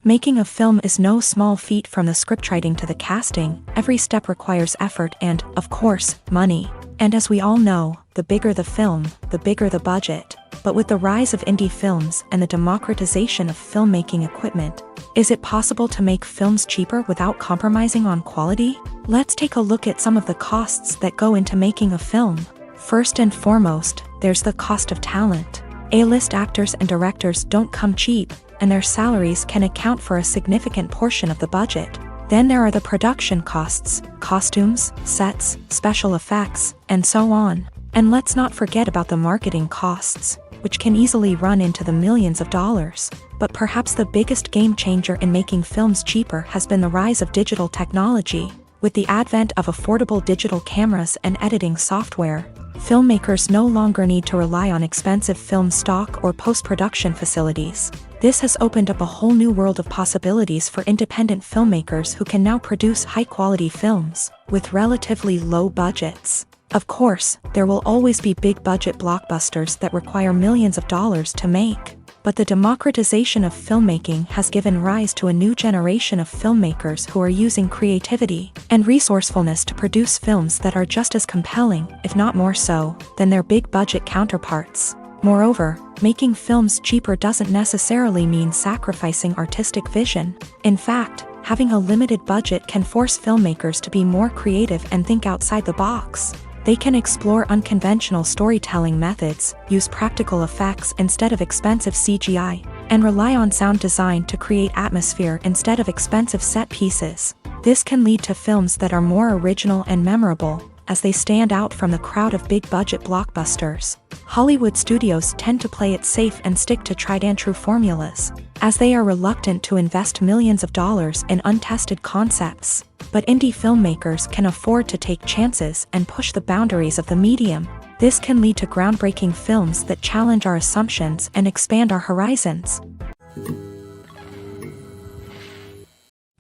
S1: Making a film is no small feat. From the scriptwriting to the casting, every step requires effort and, of course, money. And as we all know, the bigger the film, the bigger the budget. But with the rise of indie films and the democratization of filmmaking equipment, is it possible to make films cheaper without compromising on quality? Let's take a look at some of the costs that go into making a film. First and foremost, there's the cost of talent. A-list actors and directors don't come cheap, and their salaries can account for a significant portion of the budget. Then there are the production costs, costumes, sets, special effects, and so on. And let's not forget about the marketing costs, which can easily run into the millions of dollars. But perhaps the biggest game changer in making films cheaper has been the rise of digital technology. With the advent of affordable digital cameras and editing software, filmmakers no longer need to rely on expensive film stock or post-production facilities. This has opened up a whole new world of possibilities for independent filmmakers who can now produce high-quality films with relatively low budgets. Of course, there will always be big-budget blockbusters that require millions of dollars to make. But the democratization of filmmaking has given rise to a new generation of filmmakers who are using creativity and resourcefulness to produce films that are just as compelling, if not more so, than their big-budget counterparts. Moreover, making films cheaper doesn't necessarily mean sacrificing artistic vision. In fact, having a limited budget can force filmmakers to be more creative and think outside the box. They can explore unconventional storytelling methods, use practical effects instead of expensive CGI, and rely on sound design to create atmosphere instead of expensive set pieces. This can lead to films that are more original and memorable, as they stand out from the crowd of big-budget blockbusters. Hollywood studios tend to play it safe and stick to tried-and-true formulas, as they are reluctant to invest millions of dollars in untested concepts. But indie filmmakers can afford to take chances and push the boundaries of the medium. This can lead to groundbreaking films that challenge our assumptions and expand our horizons.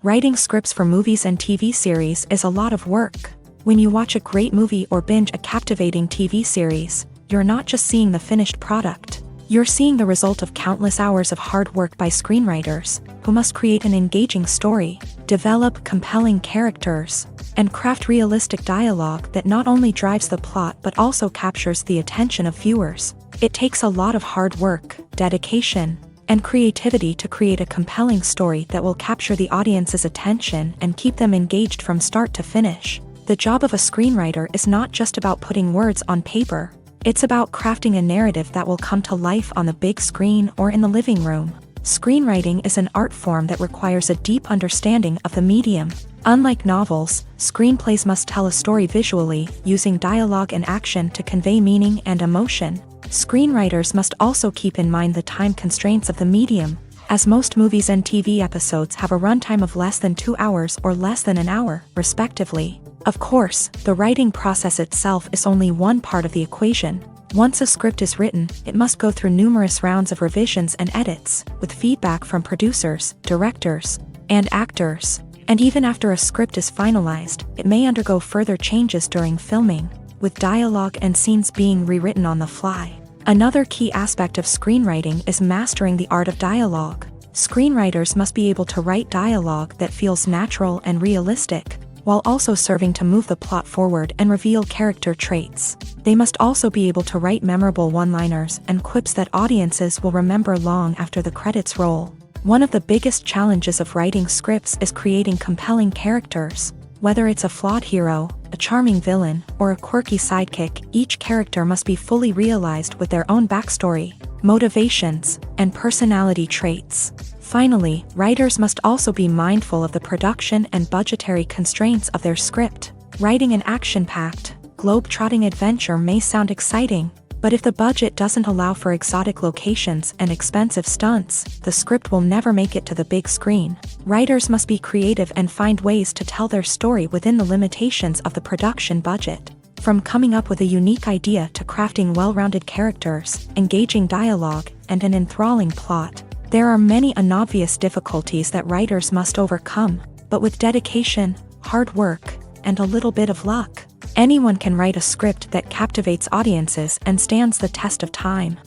S1: Writing scripts for movies and TV series is a lot of work. When you watch a great movie or binge a captivating TV series, you're not just seeing the finished product. You're seeing the result of countless hours of hard work by screenwriters, who must create an engaging story, develop compelling characters, and craft realistic dialogue that not only drives the plot but also captures the attention of viewers. It takes a lot of hard work, dedication, and creativity to create a compelling story that will capture the audience's attention and keep them engaged from start to finish. The job of a screenwriter is not just about putting words on paper. It's about crafting a narrative that will come to life on the big screen or in the living room. Screenwriting is an art form that requires a deep understanding of the medium. Unlike novels, screenplays must tell a story visually, using dialogue and action to convey meaning and emotion. Screenwriters must also keep in mind the time constraints of the medium, as most movies and TV episodes have a runtime of less than 2 hours or less than an hour, respectively. Of course, the writing process itself is only one part of the equation. Once a script is written, it must go through numerous rounds of revisions and edits, with feedback from producers, directors, and actors. And even after a script is finalized, it may undergo further changes during filming, with dialogue and scenes being rewritten on the fly. Another key aspect of screenwriting is mastering the art of dialogue. Screenwriters must be able to write dialogue that feels natural and realistic, while also serving to move the plot forward and reveal character traits. They must also be able to write memorable one-liners and quips that audiences will remember long after the credits roll. One of the biggest challenges of writing scripts is creating compelling characters. Whether it's a flawed hero, a charming villain, or a quirky sidekick, each character must be fully realized with their own backstory, motivations, and personality traits. Finally, writers must also be mindful of the production and budgetary constraints of their script. Writing an action-packed, globe-trotting adventure may sound exciting, but if the budget doesn't allow for exotic locations and expensive stunts, the script will never make it to the big screen. Writers must be creative and find ways to tell their story within the limitations of the production budget. From coming up with a unique idea to crafting well-rounded characters, engaging dialogue, and an enthralling plot, there are many unobvious difficulties that writers must overcome, but with dedication, hard work, and a little bit of luck, anyone can write a script that captivates audiences and stands the test of time.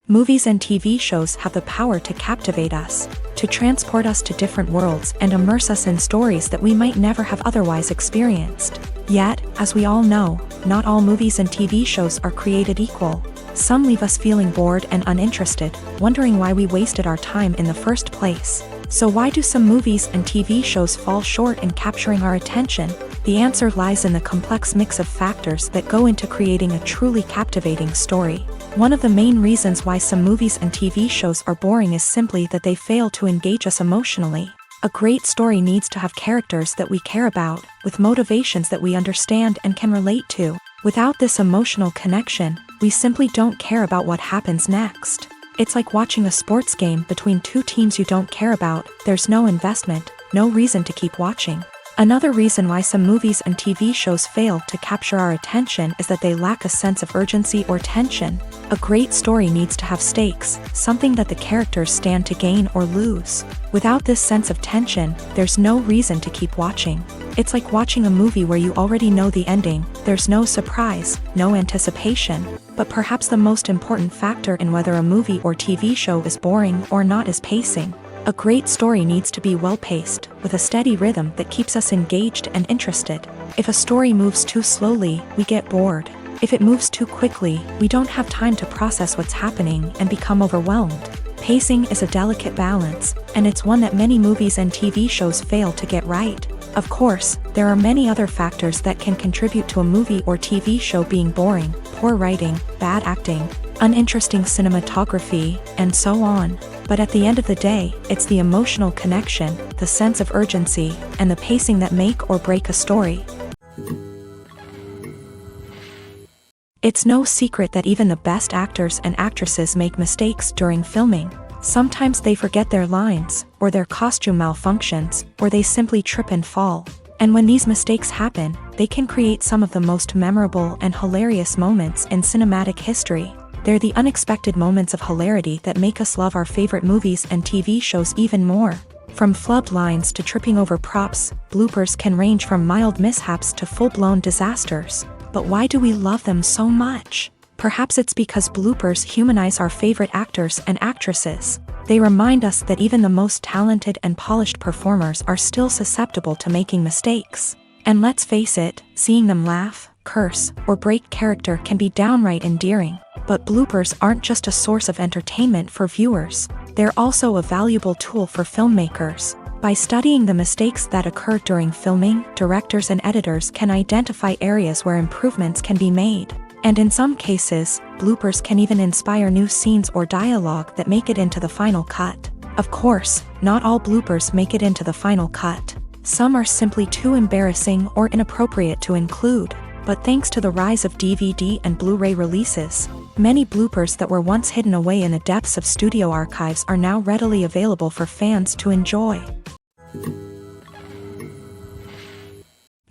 S1: Movies and TV shows have the power to captivate us, to transport us to different worlds and immerse us in stories that we might never have otherwise experienced. Yet, as we all know, not all movies and TV shows are created equal. Some leave us feeling bored and uninterested, wondering why we wasted our time in the first place. So why do some movies and TV shows fall short in capturing our attention? The answer lies in the complex mix of factors that go into creating a truly captivating story. One of the main reasons why some movies and TV shows are boring is simply that they fail to engage us emotionally. A great story needs to have characters that we care about, with motivations that we understand and can relate to. Without this emotional connection, we simply don't care about what happens next. It's like watching a sports game between two teams you don't care about. There's no investment, no reason to keep watching. Another reason why some movies and TV shows fail to capture our attention is that they lack a sense of urgency or tension. A great story needs to have stakes, something that the characters stand to gain or lose. Without this sense of tension, there's no reason to keep watching. It's like watching a movie where you already know the ending. There's no surprise, no anticipation. But perhaps the most important factor in whether a movie or TV show is boring or not is pacing. A great story needs to be well-paced, with a steady rhythm that keeps us engaged and interested. If a story moves too slowly, we get bored. If it moves too quickly, we don't have time to process what's happening and become overwhelmed. Pacing is a delicate balance, and it's one that many movies and TV shows fail to get right. Of course, there are many other factors that can contribute to a movie or TV show being boring: poor writing, bad acting, uninteresting cinematography, and so on. But at the end of the day, it's the emotional connection, the sense of urgency, and the pacing that make or break a story. It's no secret that even the best actors and actresses make mistakes during filming. Sometimes they forget their lines, or their costume malfunctions, or they simply trip and fall. And when these mistakes happen, they can create some of the most memorable and hilarious moments in cinematic history. They're the unexpected moments of hilarity that make us love our favorite movies and TV shows even more. From flubbed lines to tripping over props, bloopers can range from mild mishaps to full-blown disasters. But why do we love them so much? Perhaps it's because bloopers humanize our favorite actors and actresses. They remind us that even the most talented and polished performers are still susceptible to making mistakes. And let's face it, seeing them laugh, curse, or break character can be downright endearing. But bloopers aren't just a source of entertainment for viewers. They're also a valuable tool for filmmakers. By studying the mistakes that occur during filming, directors and editors can identify areas where improvements can be made. And in some cases, bloopers can even inspire new scenes or dialogue that make it into the final cut. Of course, not all bloopers make it into the final cut. Some are simply too embarrassing or inappropriate to include. But thanks to the rise of DVD and Blu-ray releases, many bloopers that were once hidden away in the depths of studio archives are now readily available for fans to enjoy.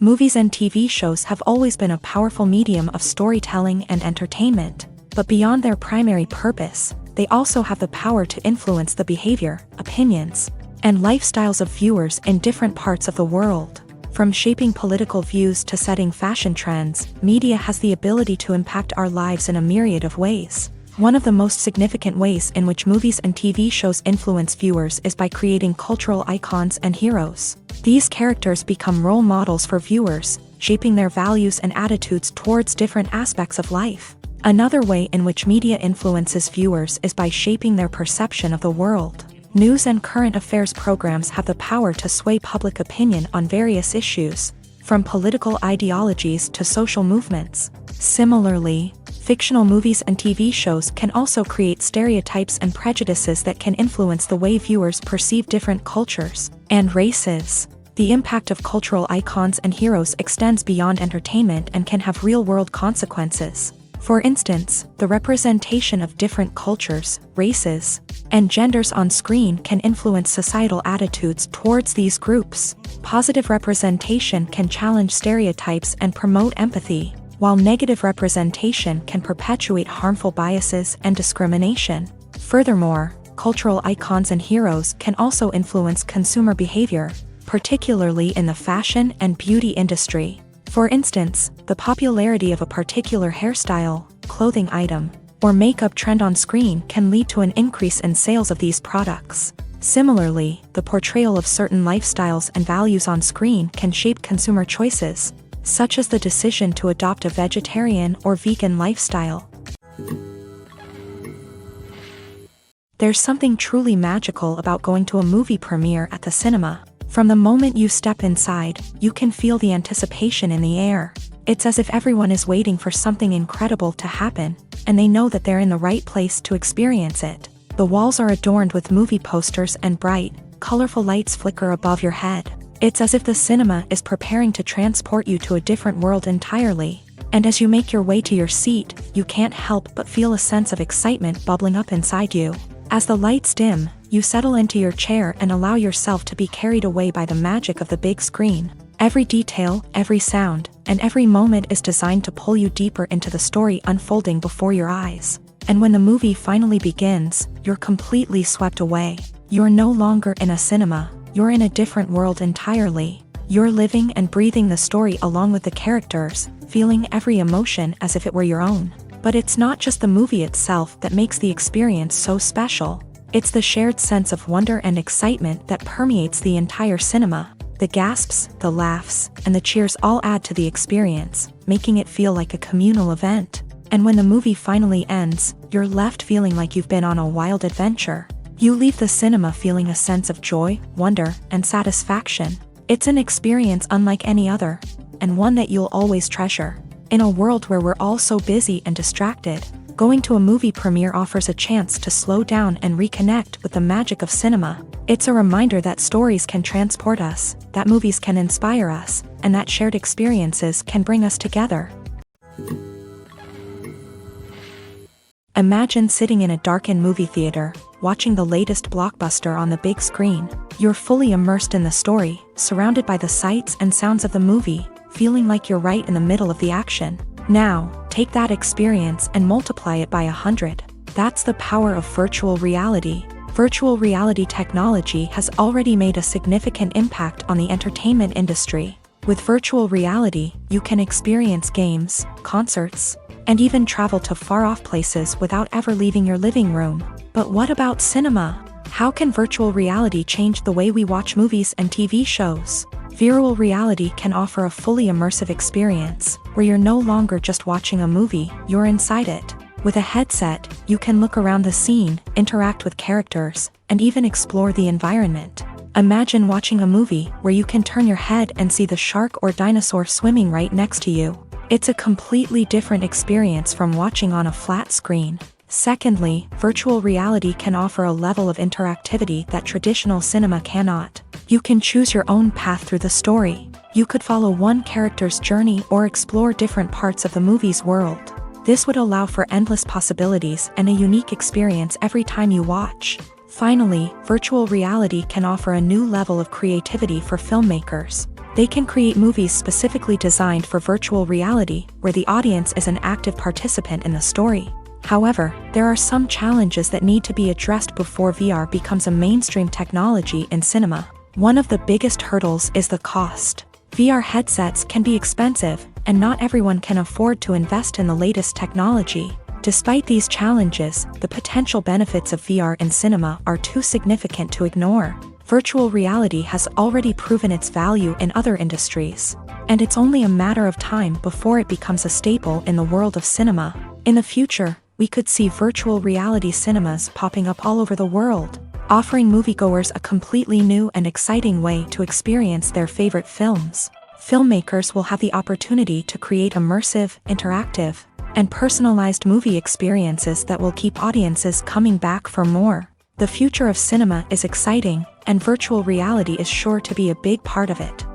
S1: Movies and TV shows have always been a powerful medium of storytelling and entertainment, but beyond their primary purpose, they also have the power to influence the behavior, opinions, and lifestyles of viewers in different parts of the world. From shaping political views to setting fashion trends, media has the ability to impact our lives in a myriad of ways. One of the most significant ways in which movies and TV shows influence viewers is by creating cultural icons and heroes. These characters become role models for viewers, shaping their values and attitudes towards different aspects of life. Another way in which media influences viewers is by shaping their perception of the world. News and current affairs programs have the power to sway public opinion on various issues, from political ideologies to social movements. Similarly, fictional movies and TV shows can also create stereotypes and prejudices that can influence the way viewers perceive different cultures and races. The impact of cultural icons and heroes extends beyond entertainment and can have real-world consequences. For instance, the representation of different cultures, races, and genders on screen can influence societal attitudes towards these groups. Positive representation can challenge stereotypes and promote empathy, while negative representation can perpetuate harmful biases and discrimination. Furthermore, cultural icons and heroes can also influence consumer behavior, particularly in the fashion and beauty industry. For instance, the popularity of a particular hairstyle, clothing item, or makeup trend on screen can lead to an increase in sales of these products. Similarly, the portrayal of certain lifestyles and values on screen can shape consumer choices, such as the decision to adopt a vegetarian or vegan lifestyle. There's something truly magical about going to a movie premiere at the cinema. From the moment you step inside, you can feel the anticipation in the air. It's as if everyone is waiting for something incredible to happen, and they know that they're in the right place to experience it. The walls are adorned with movie posters and bright, colorful lights flicker above your head. It's as if the cinema is preparing to transport you to a different world entirely. And as you make your way to your seat, you can't help but feel a sense of excitement bubbling up inside you. As the lights dim, you settle into your chair and allow yourself to be carried away by the magic of the big screen. Every detail, every sound, and every moment is designed to pull you deeper into the story unfolding before your eyes. And when the movie finally begins, you're completely swept away. You're no longer in a cinema, you're in a different world entirely. You're living and breathing the story along with the characters, feeling every emotion as if it were your own. But it's not just the movie itself that makes the experience so special. It's the shared sense of wonder and excitement that permeates the entire cinema. The gasps, the laughs, and the cheers all add to the experience, making it feel like a communal event. And when the movie finally ends, you're left feeling like you've been on a wild adventure. You leave the cinema feeling a sense of joy, wonder, and satisfaction. It's an experience unlike any other, and one that you'll always treasure. In a world where we're all so busy and distracted, going to a movie premiere offers a chance to slow down and reconnect with the magic of cinema. It's a reminder that stories can transport us, that movies can inspire us, and that shared experiences can bring us together. Imagine sitting in a darkened movie theater, watching the latest blockbuster on the big screen. You're fully immersed in the story, surrounded by the sights and sounds of the movie, feeling like you're right in the middle of the action. Now, take that experience and multiply it by 100. That's the power of virtual reality. Virtual reality technology has already made a significant impact on the entertainment industry. With virtual reality, you can experience games, concerts, and even travel to far-off places without ever leaving your living room. But what about cinema? How can virtual reality change the way we watch movies and TV shows? Virtual reality can offer a fully immersive experience, where you're no longer just watching a movie, you're inside it. With a headset, you can look around the scene, interact with characters, and even explore the environment. Imagine watching a movie where you can turn your head and see the shark or dinosaur swimming right next to you. It's a completely different experience from watching on a flat screen. Secondly, virtual reality can offer a level of interactivity that traditional cinema cannot. You can choose your own path through the story. You could follow one character's journey or explore different parts of the movie's world. This would allow for endless possibilities and a unique experience every time you watch. Finally, virtual reality can offer a new level of creativity for filmmakers. They can create movies specifically designed for virtual reality, where the audience is an active participant in the story. However, there are some challenges that need to be addressed before VR becomes a mainstream technology in cinema. One of the biggest hurdles is the cost. VR headsets can be expensive, and not everyone can afford to invest in the latest technology. Despite these challenges, the potential benefits of VR in cinema are too significant to ignore. Virtual reality has already proven its value in other industries, and it's only a matter of time before it becomes a staple in the world of cinema. In the future, we could see virtual reality cinemas popping up all over the world, offering moviegoers a completely new and exciting way to experience their favorite films. Filmmakers will have the opportunity to create immersive, interactive, and personalized movie experiences that will keep audiences coming back for more. The future of cinema is exciting, and virtual reality is sure to be a big part of it.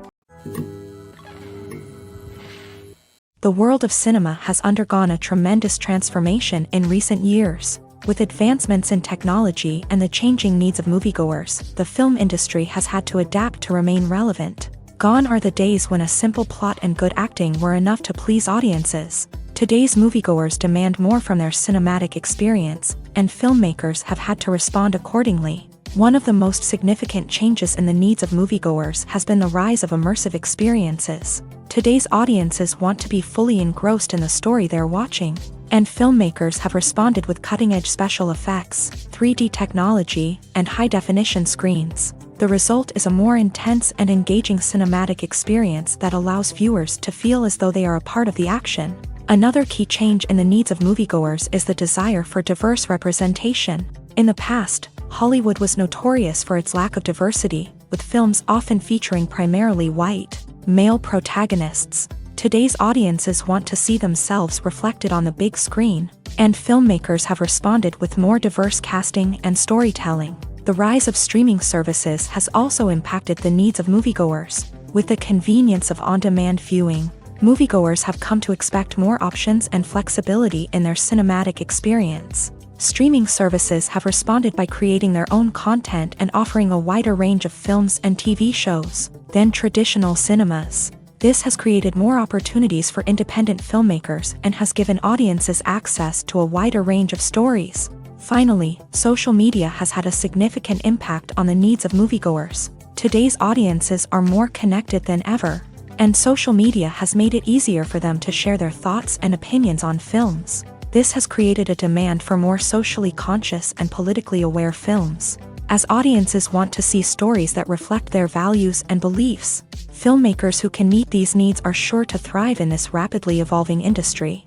S1: The world of cinema has undergone a tremendous transformation in recent years. With advancements in technology and the changing needs of moviegoers, the film industry has had to adapt to remain relevant. Gone are the days when a simple plot and good acting were enough to please audiences. Today's moviegoers demand more from their cinematic experience, and filmmakers have had to respond accordingly. One of the most significant changes in the needs of moviegoers has been the rise of immersive experiences. Today's audiences want to be fully engrossed in the story they're watching, and filmmakers have responded with cutting-edge special effects, 3D technology, and high-definition screens. The result is a more intense and engaging cinematic experience that allows viewers to feel as though they are a part of the action. Another key change in the needs of moviegoers is the desire for diverse representation. In the past, Hollywood was notorious for its lack of diversity, with films often featuring primarily white, male protagonists. Today's audiences want to see themselves reflected on the big screen, and filmmakers have responded with more diverse casting and storytelling. The rise of streaming services has also impacted the needs of moviegoers. With the convenience of on-demand viewing, moviegoers have come to expect more options and flexibility in their cinematic experience. Streaming services have responded by creating their own content and offering a wider range of films and TV shows than traditional cinemas. This has created more opportunities for independent filmmakers and has given audiences access to a wider range of stories. Finally, social media has had a significant impact on the needs of moviegoers. Today's audiences are more connected than ever, and social media has made it easier for them to share their thoughts and opinions on films. This has created a demand for more socially conscious and politically aware films. As audiences want to see stories that reflect their values and beliefs, filmmakers who can meet these needs are sure to thrive in this rapidly evolving industry.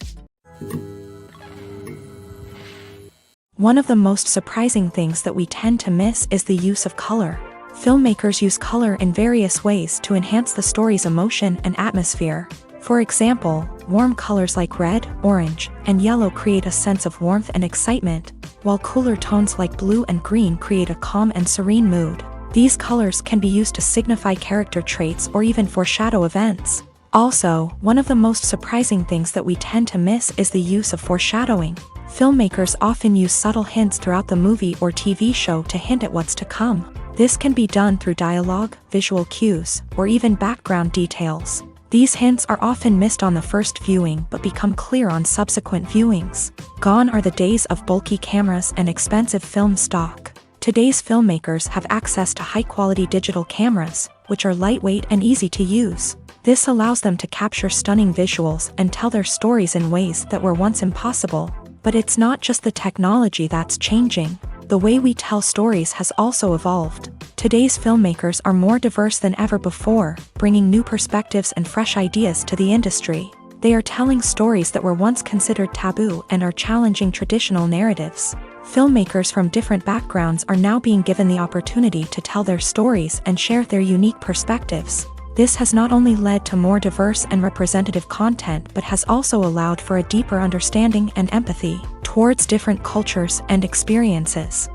S1: One of the most surprising things that we tend to miss is the use of color. Filmmakers use color in various ways to enhance the story's emotion and atmosphere. For example, warm colors like red, orange, and yellow create a sense of warmth and excitement, while cooler tones like blue and green create a calm and serene mood. These colors can be used to signify character traits or even foreshadow events. Also, one of the most surprising things that we tend to miss is the use of foreshadowing. Filmmakers often use subtle hints throughout the movie or TV show to hint at what's to come. This can be done through dialogue, visual cues, or even background details. These hints are often missed on the first viewing but become clear on subsequent viewings. Gone are the days of bulky cameras and expensive film stock. Today's filmmakers have access to high-quality digital cameras, which are lightweight and easy to use. This allows them to capture stunning visuals and tell their stories in ways that were once impossible. But it's not just the technology that's changing. The way we tell stories has also evolved. Today's filmmakers are more diverse than ever before, bringing new perspectives and fresh ideas to the industry. They are telling stories that were once considered taboo and are challenging traditional narratives. Filmmakers from different backgrounds are now being given the opportunity to tell their stories and share their unique perspectives. This has not only led to more diverse and representative content but has also allowed for a deeper understanding and empathy towards different cultures and experiences.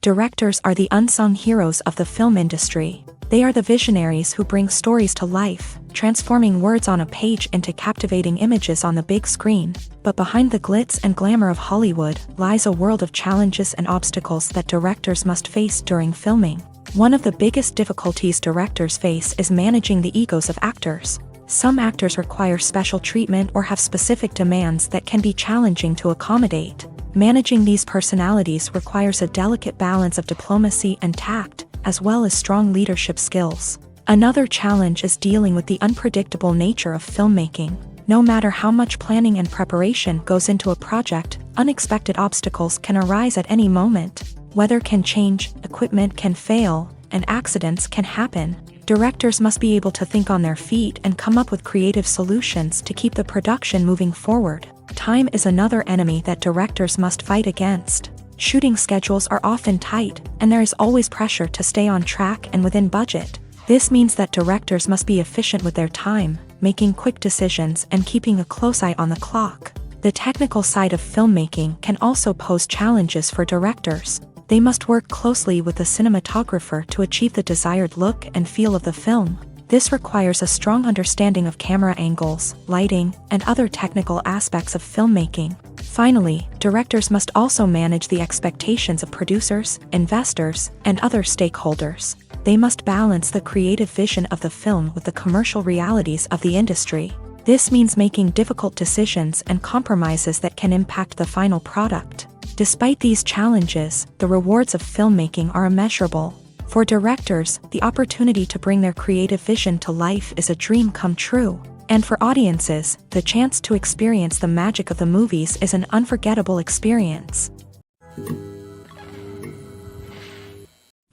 S1: Directors are the unsung heroes of the film industry. They are the visionaries who bring stories to life, transforming words on a page into captivating images on the big screen. But behind the glitz and glamour of Hollywood lies a world of challenges and obstacles that directors must face during filming. One of the biggest difficulties directors face is managing the egos of actors. Some actors require special treatment or have specific demands that can be challenging to accommodate. Managing these personalities requires a delicate balance of diplomacy and tact, as well as strong leadership skills. Another challenge is dealing with the unpredictable nature of filmmaking. No matter how much planning and preparation goes into a project, unexpected obstacles can arise at any moment. Weather can change, equipment can fail, and accidents can happen. Directors must be able to think on their feet and come up with creative solutions to keep the production moving forward. Time is another enemy that directors must fight against. Shooting schedules are often tight, and there is always pressure to stay on track and within budget. This means that directors must be efficient with their time, making quick decisions and keeping a close eye on the clock. The technical side of filmmaking can also pose challenges for directors. They must work closely with the cinematographer to achieve the desired look and feel of the film. This requires a strong understanding of camera angles, lighting, and other technical aspects of filmmaking. Finally, directors must also manage the expectations of producers, investors, and other stakeholders. They must balance the creative vision of the film with the commercial realities of the industry. This means making difficult decisions and compromises that can impact the final product. Despite these challenges, the rewards of filmmaking are immeasurable. For directors, the opportunity to bring their creative vision to life is a dream come true. And for audiences, the chance to experience the magic of the movies is an unforgettable experience.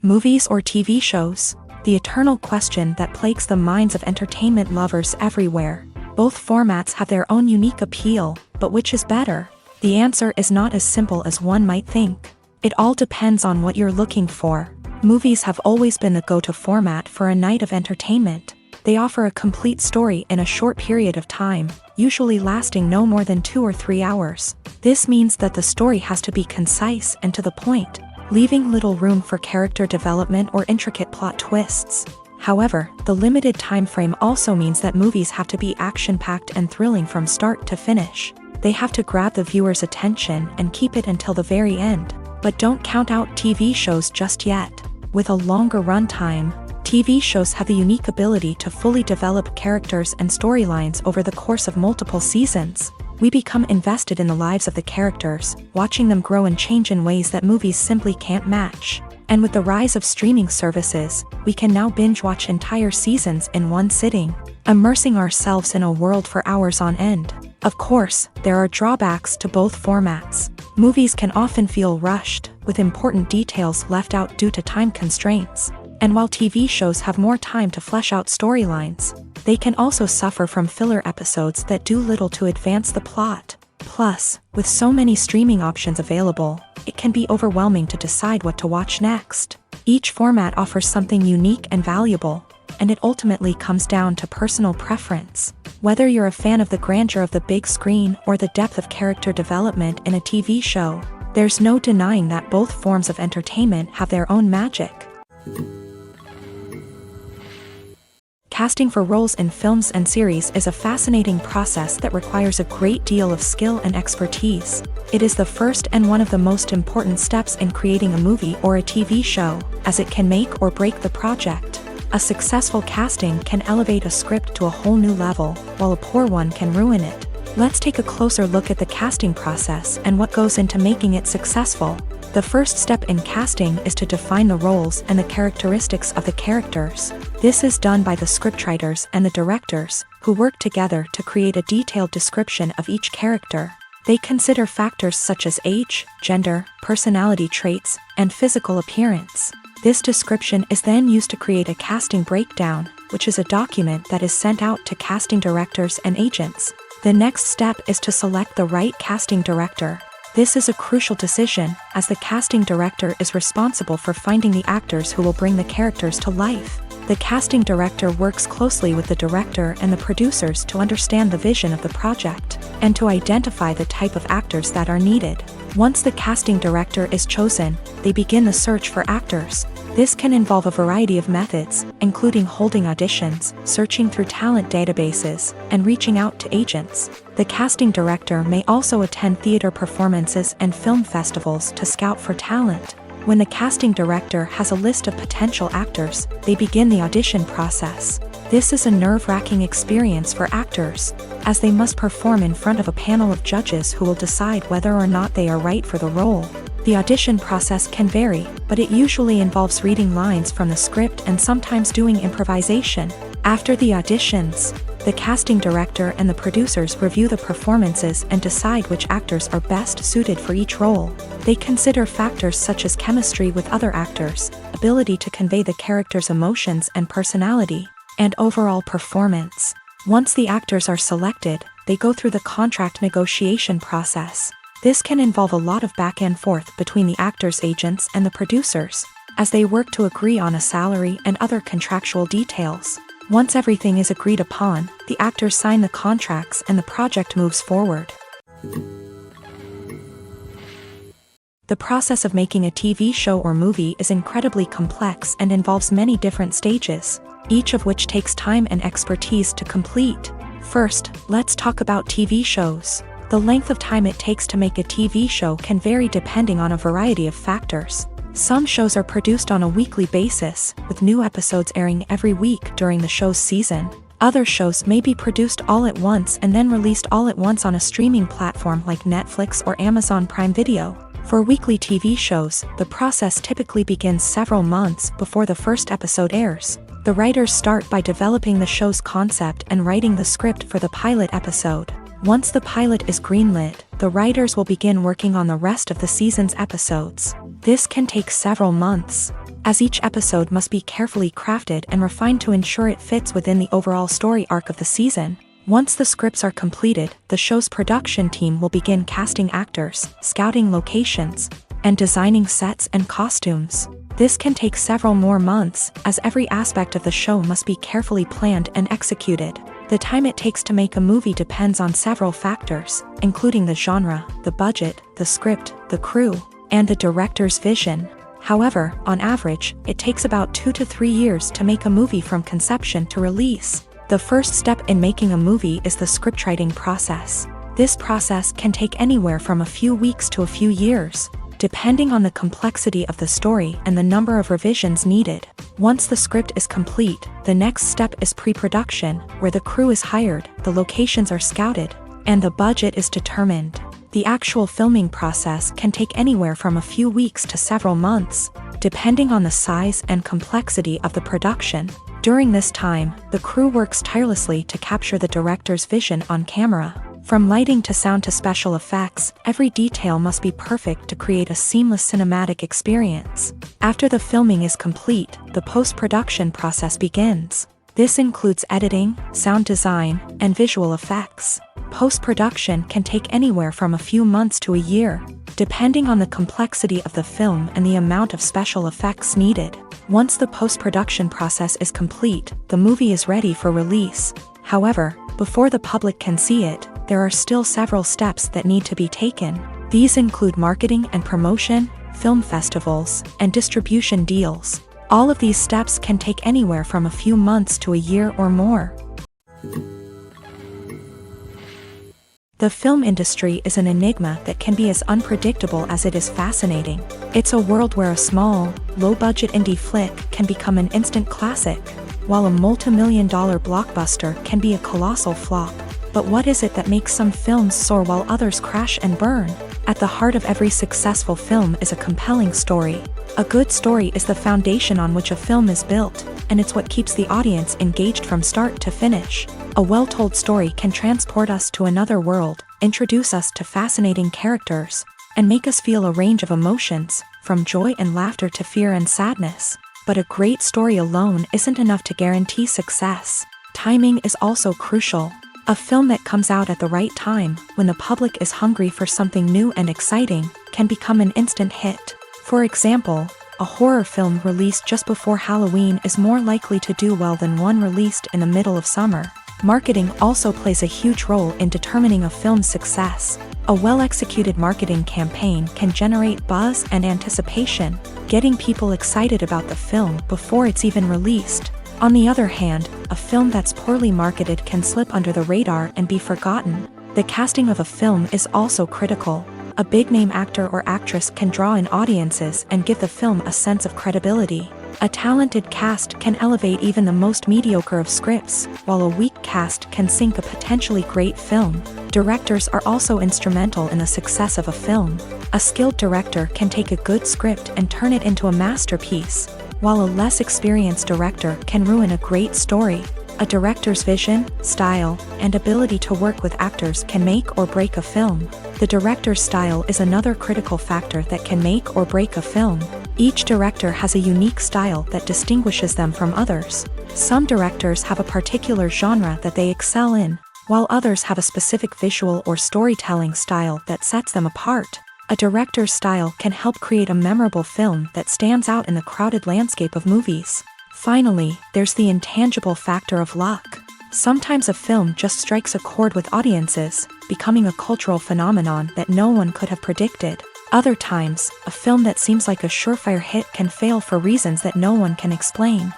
S1: Movies or TV shows? The eternal question that plagues the minds of entertainment lovers everywhere. Both formats have their own unique appeal, but which is better? The answer is not as simple as one might think. It all depends on what you're looking for. Movies have always been the go-to format for a night of entertainment. They offer a complete story in a short period of time, usually lasting no more than 2 or 3 hours. This means that the story has to be concise and to the point, leaving little room for character development or intricate plot twists. However, the limited time frame also means that movies have to be action-packed and thrilling from start to finish. They have to grab the viewer's attention and keep it until the very end. But don't count out TV shows just yet. With a longer runtime, TV shows have the unique ability to fully develop characters and storylines over the course of multiple seasons. We become invested in the lives of the characters, watching them grow and change in ways that movies simply can't match. And with the rise of streaming services, we can now binge-watch entire seasons in one sitting, immersing ourselves in a world for hours on end. Of course, there are drawbacks to both formats. Movies can often feel rushed, with important details left out due to time constraints. And while TV shows have more time to flesh out storylines, they can also suffer from filler episodes that do little to advance the plot. Plus, with so many streaming options available, it can be overwhelming to decide what to watch next. Each format offers something unique and valuable, and it ultimately comes down to personal preference. Whether you're a fan of the grandeur of the big screen or the depth of character development in a TV show, there's no denying that both forms of entertainment have their own magic. Casting for roles in films and series is a fascinating process that requires a great deal of skill and expertise. It is the first and one of the most important steps in creating a movie or a TV show, as it can make or break the project. A successful casting can elevate a script to a whole new level, while a poor one can ruin it. Let's take a closer look at the casting process and what goes into making it successful. The first step in casting is to define the roles and the characteristics of the characters. This is done by the scriptwriters and the directors, who work together to create a detailed description of each character. They consider factors such as age, gender, personality traits, and physical appearance. This description is then used to create a casting breakdown, which is a document that is sent out to casting directors and agents. The next step is to select the right casting director. This is a crucial decision, as the casting director is responsible for finding the actors who will bring the characters to life. The casting director works closely with the director and the producers to understand the vision of the project, and to identify the type of actors that are needed. Once the casting director is chosen, they begin the search for actors. This can involve a variety of methods, including holding auditions, searching through talent databases, and reaching out to agents. The casting director may also attend theater performances and film festivals to scout for talent. When the casting director has a list of potential actors, they begin the audition process. This is a nerve-wracking experience for actors, as they must perform in front of a panel of judges who will decide whether or not they are right for the role. The audition process can vary, but it usually involves reading lines from the script and sometimes doing improvisation. After the auditions, the casting director and the producers review the performances and decide which actors are best suited for each role. They consider factors such as chemistry with other actors, ability to convey the character's emotions and personality, and overall performance. Once the actors are selected, they go through the contract negotiation process. This can involve a lot of back and forth between the actors' agents and the producers, as they work to agree on a salary and other contractual details. Once everything is agreed upon, the actors sign the contracts and the project moves forward. The process of making a TV show or movie is incredibly complex and involves many different stages, each of which takes time and expertise to complete. First, let's talk about TV shows. The length of time it takes to make a TV show can vary depending on a variety of factors. Some shows are produced on a weekly basis, with new episodes airing every week during the show's season. Other shows may be produced all at once and then released all at once on a streaming platform like Netflix or Amazon Prime Video. For weekly TV shows, the process typically begins several months before the first episode airs. The writers start by developing the show's concept and writing the script for the pilot episode. Once the pilot is greenlit, the writers will begin working on the rest of the season's episodes. This can take several months, as each episode must be carefully crafted and refined to ensure it fits within the overall story arc of the season. Once the scripts are completed, the show's production team will begin casting actors, scouting locations, and designing sets and costumes. This can take several more months, as every aspect of the show must be carefully planned and executed. The time it takes to make a movie depends on several factors, including the genre, the budget, the script, the crew, and the director's vision. However, on average, it takes about 2 to 3 years to make a movie from conception to release. The first step in making a movie is the scriptwriting process. This process can take anywhere from a few weeks to a few years, depending on the complexity of the story and the number of revisions needed. Once the script is complete, the next step is pre-production, where the crew is hired, the locations are scouted, and the budget is determined. The actual filming process can take anywhere from a few weeks to several months, depending on the size and complexity of the production. During this time, the crew works tirelessly to capture the director's vision on camera. From lighting to sound to special effects, every detail must be perfect to create a seamless cinematic experience. After the filming is complete, the post-production process begins. This includes editing, sound design, and visual effects. Post-production can take anywhere from a few months to a year, depending on the complexity of the film and the amount of special effects needed. Once the post-production process is complete, the movie is ready for release. However, before the public can see it, there are still several steps that need to be taken. These include marketing and promotion, film festivals, and distribution deals. All of these steps can take anywhere from a few months to a year or more. The film industry is an enigma that can be as unpredictable as it is fascinating. It's a world where a small, low-budget indie flick can become an instant classic, while a multi-million-dollar blockbuster can be a colossal flop. But what is it that makes some films soar while others crash and burn? At the heart of every successful film is a compelling story. A good story is the foundation on which a film is built, and it's what keeps the audience engaged from start to finish. A well-told story can transport us to another world, introduce us to fascinating characters, and make us feel a range of emotions, from joy and laughter to fear and sadness. But a great story alone isn't enough to guarantee success. Timing is also crucial. A film that comes out at the right time, when the public is hungry for something new and exciting, can become an instant hit. For example, a horror film released just before Halloween is more likely to do well than one released in the middle of summer. Marketing also plays a huge role in determining a film's success. A well-executed marketing campaign can generate buzz and anticipation, getting people excited about the film before it's even released. On the other hand, a film that's poorly marketed can slip under the radar and be forgotten. The casting of a film is also critical. A big-name actor or actress can draw in audiences and give the film a sense of credibility. A talented cast can elevate even the most mediocre of scripts, while a weak cast can sink a potentially great film. Directors are also instrumental in the success of a film. A skilled director can take a good script and turn it into a masterpiece, while a less experienced director can ruin a great story. A director's vision, style, and ability to work with actors can make or break a film. The director's style is another critical factor that can make or break a film. Each director has a unique style that distinguishes them from others. Some directors have a particular genre that they excel in, while others have a specific visual or storytelling style that sets them apart. A director's style can help create a memorable film that stands out in the crowded landscape of movies. Finally, there's the intangible factor of luck. Sometimes a film just strikes a chord with audiences, becoming a cultural phenomenon that no one could have predicted. Other times, a film that seems like a surefire hit can fail for reasons that no one can explain.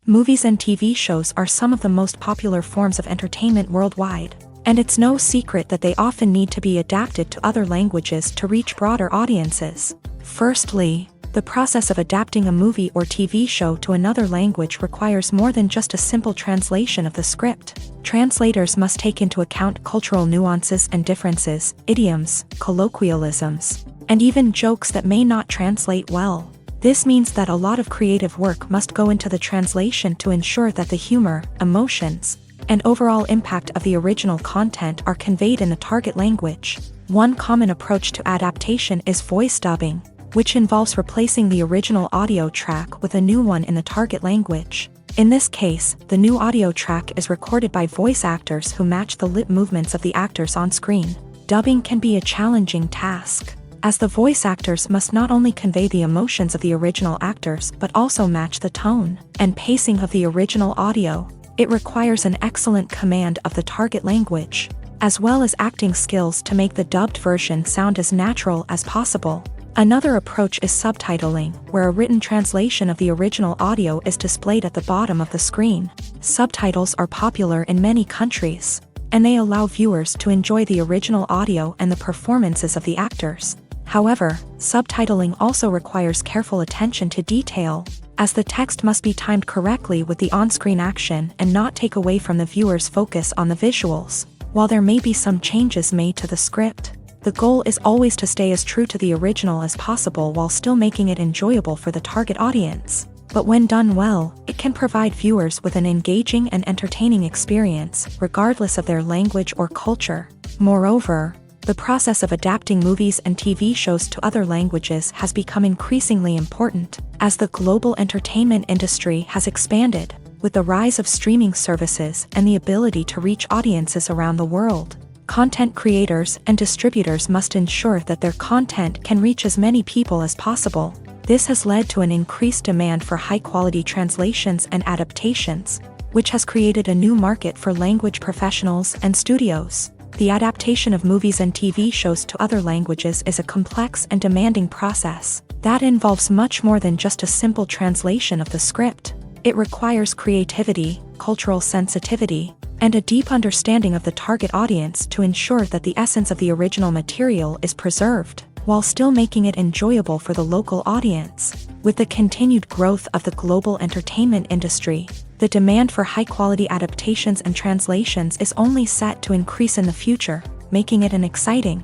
S1: Movies and TV shows are some of the most popular forms of entertainment worldwide, and it's no secret that they often need to be adapted to other languages to reach broader audiences. Firstly, the process of adapting a movie or TV show to another language requires more than just a simple translation of the script. Translators must take into account cultural nuances and differences, idioms, colloquialisms, and even jokes that may not translate well. This means that a lot of creative work must go into the translation to ensure that the humor, emotions, and overall impact of the original content are conveyed in the target language. One common approach to adaptation is voice dubbing, which involves replacing the original audio track with a new one in the target language. In this case, the new audio track is recorded by voice actors who match the lip movements of the actors on screen. Dubbing can be a challenging task, as the voice actors must not only convey the emotions of the original actors but also match the tone and pacing of the original audio. It requires an excellent command of the target language, as well as acting skills to make the dubbed version sound as natural as possible. Another approach is subtitling, where a written translation of the original audio is displayed at the bottom of the screen. Subtitles are popular in many countries, and they allow viewers to enjoy the original audio and the performances of the actors. However, subtitling also requires careful attention to detail, as the text must be timed correctly with the on-screen action and not take away from the viewer's focus on the visuals. While there may be some changes made to the script, the goal is always to stay as true to the original as possible while still making it enjoyable for the target audience. But when done well, it can provide viewers with an engaging and entertaining experience, regardless of their language or culture. Moreover, the process of adapting movies and TV shows to other languages has become increasingly important, as the global entertainment industry has expanded, with the rise of streaming services and the ability to reach audiences around the world. Content creators and distributors must ensure that their content can reach as many people as possible. This has led to an increased demand for high-quality translations and adaptations, which has created a new market for language professionals and studios. The adaptation of movies and TV shows to other languages is a complex and demanding process that involves much more than just a simple translation of the script. It requires creativity, cultural sensitivity, and a deep understanding of the target audience to ensure that the essence of the original material is preserved, while still making it enjoyable for the local audience. With the continued growth of the global entertainment industry, the demand for high-quality adaptations and translations is only set to increase in the future, making it an exciting.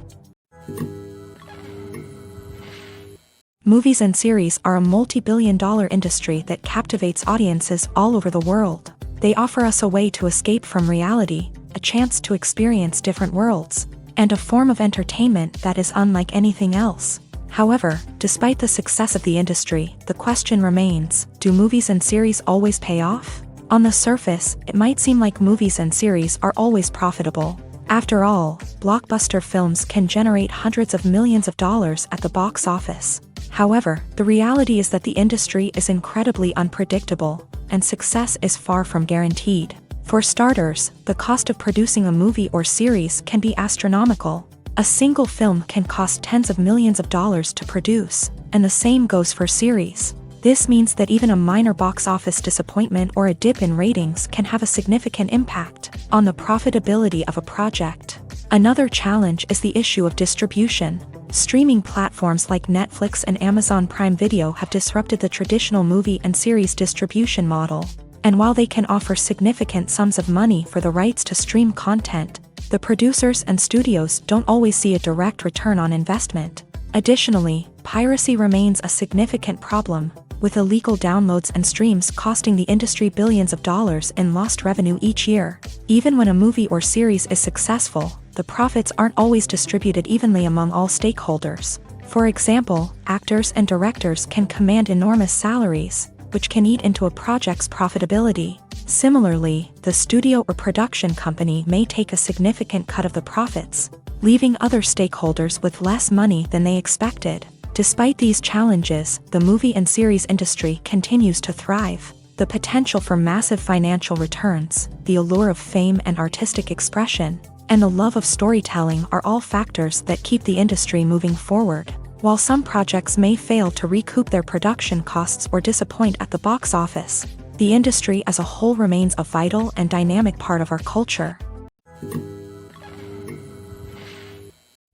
S1: Movies and series are a multi-billion-dollar industry that captivates audiences all over the world. They offer us a way to escape from reality, a chance to experience different worlds, and a form of entertainment that is unlike anything else. However, despite the success of the industry, the question remains, do movies and series always pay off? On the surface, it might seem like movies and series are always profitable. After all, blockbuster films can generate hundreds of millions of dollars at the box office. However, the reality is that the industry is incredibly unpredictable, and success is far from guaranteed. For starters, the cost of producing a movie or series can be astronomical. A single film can cost tens of millions of dollars to produce, and the same goes for series. This means that even a minor box office disappointment or a dip in ratings can have a significant impact on the profitability of a project. Another challenge is the issue of distribution. Streaming platforms like Netflix and Amazon Prime Video have disrupted the traditional movie and series distribution model. And while they can offer significant sums of money for the rights to stream content, the producers and studios don't always see a direct return on investment. Additionally, piracy remains a significant problem, with illegal downloads and streams costing the industry billions of dollars in lost revenue each year. Even when a movie or series is successful, the profits aren't always distributed evenly among all stakeholders. For example, actors and directors can command enormous salaries, which can eat into a project's profitability. Similarly, the studio or production company may take a significant cut of the profits, leaving other stakeholders with less money than they expected. Despite these challenges, the movie and series industry continues to thrive. The potential for massive financial returns, the allure of fame and artistic expression, and the love of storytelling are all factors that keep the industry moving forward. While some projects may fail to recoup their production costs or disappoint at the box office, the industry as a whole remains a vital and dynamic part of our culture.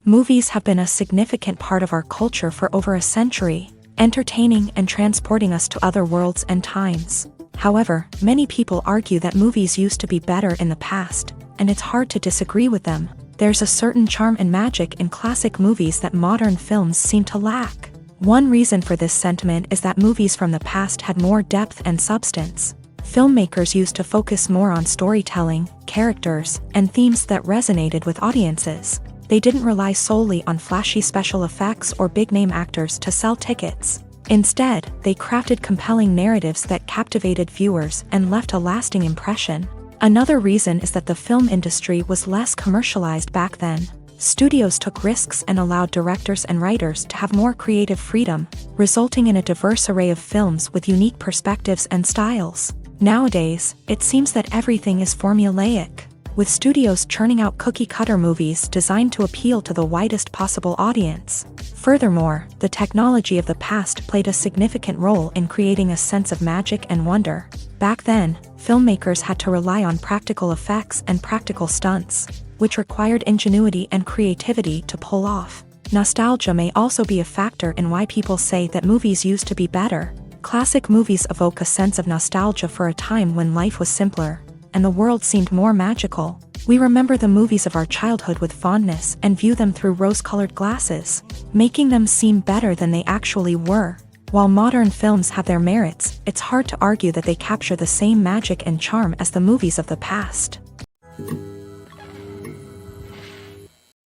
S1: Movies have been a significant part of our culture for over a century, entertaining and transporting us to other worlds and times. However, many people argue that movies used to be better in the past, and it's hard to disagree with them. There's a certain charm and magic in classic movies that modern films seem to lack. One reason for this sentiment is that movies from the past had more depth and substance. Filmmakers used to focus more on storytelling, characters, and themes that resonated with audiences. They didn't rely solely on flashy special effects or big-name actors to sell tickets. Instead, they crafted compelling narratives that captivated viewers and left a lasting impression. Another reason is that the film industry was less commercialized back then. Studios took risks and allowed directors and writers to have more creative freedom, resulting in a diverse array of films with unique perspectives and styles. Nowadays, it seems that everything is formulaic, with studios churning out cookie-cutter movies designed to appeal to the widest possible audience. Furthermore, the technology of the past played a significant role in creating a sense of magic and wonder. Back then, filmmakers had to rely on practical effects and practical stunts, which required ingenuity and creativity to pull off. Nostalgia may also be a factor in why people say that movies used to be better. Classic movies evoke a sense of nostalgia for a time when life was simpler, and the world seemed more magical. We remember the movies of our childhood with fondness and view them through rose-colored glasses, making them seem better than they actually were. While modern films have their merits, it's hard to argue that they capture the same magic and charm as the movies of the past.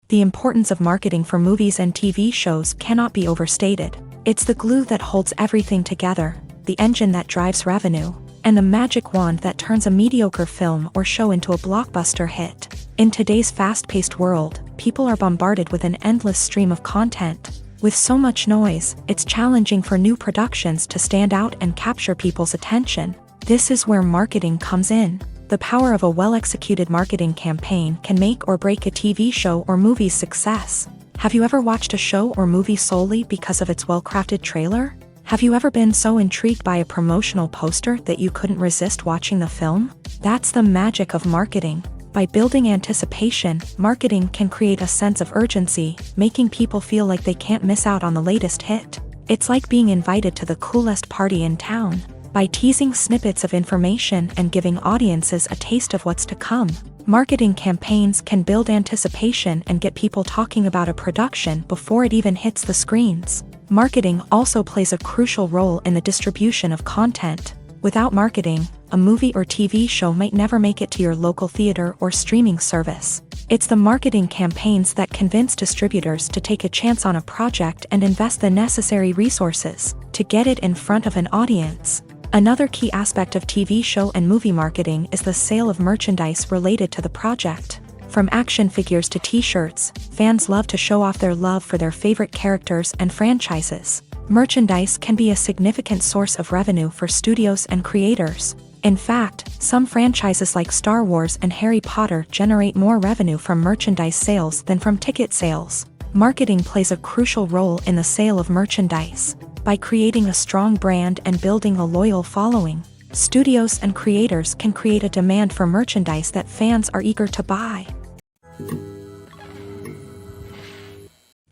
S1: The importance of marketing for movies and TV shows cannot be overstated. It's the glue that holds everything together, the engine that drives revenue, and the magic wand that turns a mediocre film or show into a blockbuster hit. In today's fast-paced world, people are bombarded with an endless stream of content. With so much noise, it's challenging for new productions to stand out and capture people's attention. This is where marketing comes in. The power of a well-executed marketing campaign can make or break a TV show or movie's success. Have you ever watched a show or movie solely because of its well-crafted trailer? Have you ever been so intrigued by a promotional poster that you couldn't resist watching the film? That's the magic of marketing. By building anticipation, marketing can create a sense of urgency, making people feel like they can't miss out on the latest hit. It's like being invited to the coolest party in town. By teasing snippets of information and giving audiences a taste of what's to come, marketing campaigns can build anticipation and get people talking about a production before it even hits the screens. Marketing also plays a crucial role in the distribution of content. Without marketing, a movie or TV show might never make it to your local theater or streaming service. It's the marketing campaigns that convince distributors to take a chance on a project and invest the necessary resources to get it in front of an audience. Another key aspect of TV show and movie marketing is the sale of merchandise related to the project. From action figures to t-shirts, fans love to show off their love for their favorite characters and franchises. Merchandise can be a significant source of revenue for studios and creators. In fact, some franchises like Star Wars and Harry Potter generate more revenue from merchandise sales than from ticket sales. Marketing plays a crucial role in the sale of merchandise. By creating a strong brand and building a loyal following, studios and creators can create a demand for merchandise that fans are eager to buy.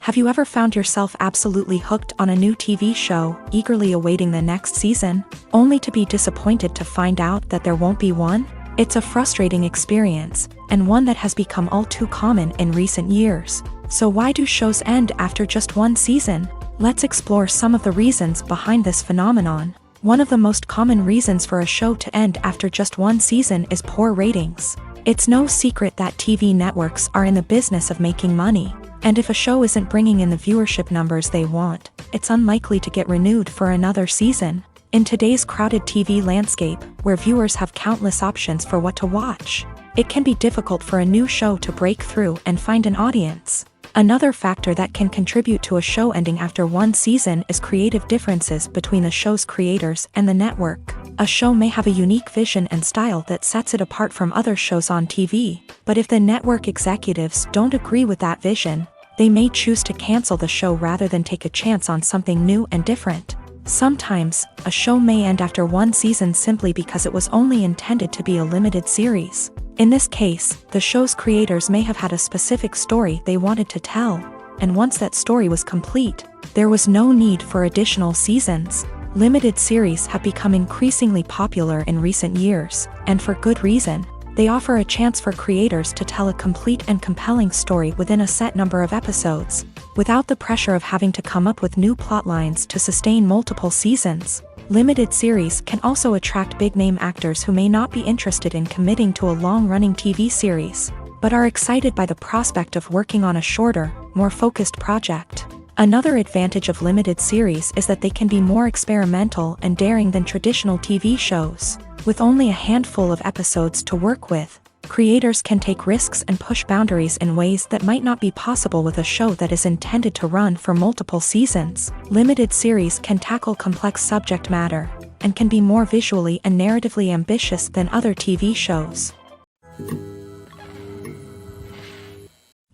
S1: Have you ever found yourself absolutely hooked on a new TV show, eagerly awaiting the next season, only to be disappointed to find out that there won't be one? It's a frustrating experience, and one that has become all too common in recent years. So why do shows end after just one season? Let's explore some of the reasons behind this phenomenon. One of the most common reasons for a show to end after just one season is poor ratings. It's no secret that TV networks are in the business of making money. And if a show isn't bringing in the viewership numbers they want, it's unlikely to get renewed for another season. In today's crowded TV landscape, where viewers have countless options for what to watch, it can be difficult for a new show to break through and find an audience. Another factor that can contribute to a show ending after one season is creative differences between the show's creators and the network. A show may have a unique vision and style that sets it apart from other shows on TV, but if the network executives don't agree with that vision, they may choose to cancel the show rather than take a chance on something new and different. Sometimes, a show may end after one season simply because it was only intended to be a limited series. In this case, the show's creators may have had a specific story they wanted to tell, and once that story was complete, there was no need for additional seasons. Limited series have become increasingly popular in recent years, and for good reason. They offer a chance for creators to tell a complete and compelling story within a set number of episodes, without the pressure of having to come up with new plotlines to sustain multiple seasons. Limited series can also attract big-name actors who may not be interested in committing to a long-running TV series, but are excited by the prospect of working on a shorter, more focused project. Another advantage of limited series is that they can be more experimental and daring than traditional TV shows. With only a handful of episodes to work with, creators can take risks and push boundaries in ways that might not be possible with a show that is intended to run for multiple seasons. Limited series can tackle complex subject matter, and can be more visually and narratively ambitious than other TV shows.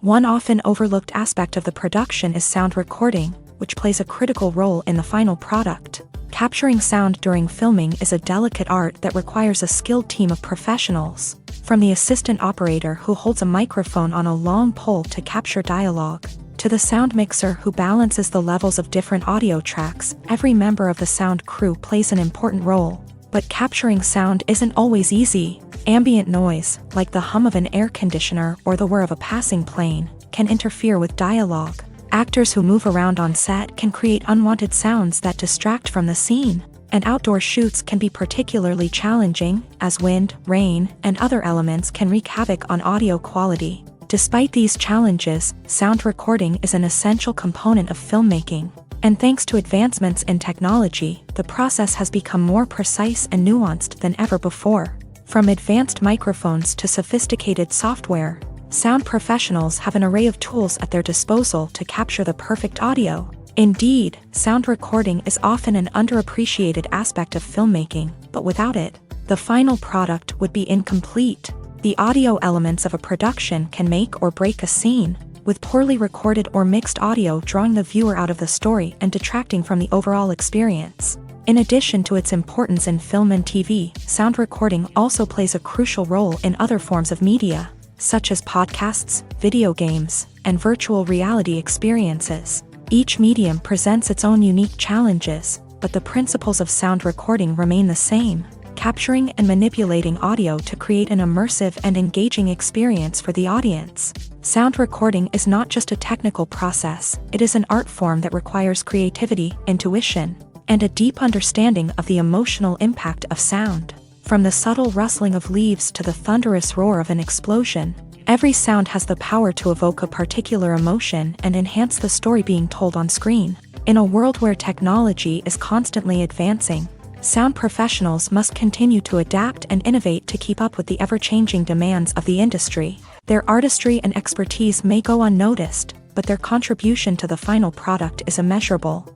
S1: One often overlooked aspect of the production is sound recording, which plays a critical role in the final product. Capturing sound during filming is a delicate art that requires a skilled team of professionals, from the assistant operator who holds a microphone on a long pole to capture dialogue, to the sound mixer who balances the levels of different audio tracks. Every member of the sound crew plays an important role. But capturing sound isn't always easy. Ambient noise, like the hum of an air conditioner or the whir of a passing plane, can interfere with dialogue. Actors who move around on set can create unwanted sounds that distract from the scene, and outdoor shoots can be particularly challenging, as wind, rain, and other elements can wreak havoc on audio quality. Despite these challenges, sound recording is an essential component of filmmaking, and thanks to advancements in technology, the process has become more precise and nuanced than ever before. From advanced microphones to sophisticated software, sound professionals have an array of tools at their disposal to capture the perfect audio. Indeed, sound recording is often an underappreciated aspect of filmmaking, but without it, the final product would be incomplete. The audio elements of a production can make or break a scene, with poorly recorded or mixed audio drawing the viewer out of the story and detracting from the overall experience. In addition to its importance in film and TV, sound recording also plays a crucial role in other forms of media, such as podcasts, video games, and virtual reality experiences. Each medium presents its own unique challenges, but the principles of sound recording remain the same, capturing and manipulating audio to create an immersive and engaging experience for the audience. Sound recording is not just a technical process, it is an art form that requires creativity, intuition, and a deep understanding of the emotional impact of sound. From the subtle rustling of leaves to the thunderous roar of an explosion, every sound has the power to evoke a particular emotion and enhance the story being told on screen. In a world where technology is constantly advancing, sound professionals must continue to adapt and innovate to keep up with the ever-changing demands of the industry. Their artistry and expertise may go unnoticed, but their contribution to the final product is immeasurable.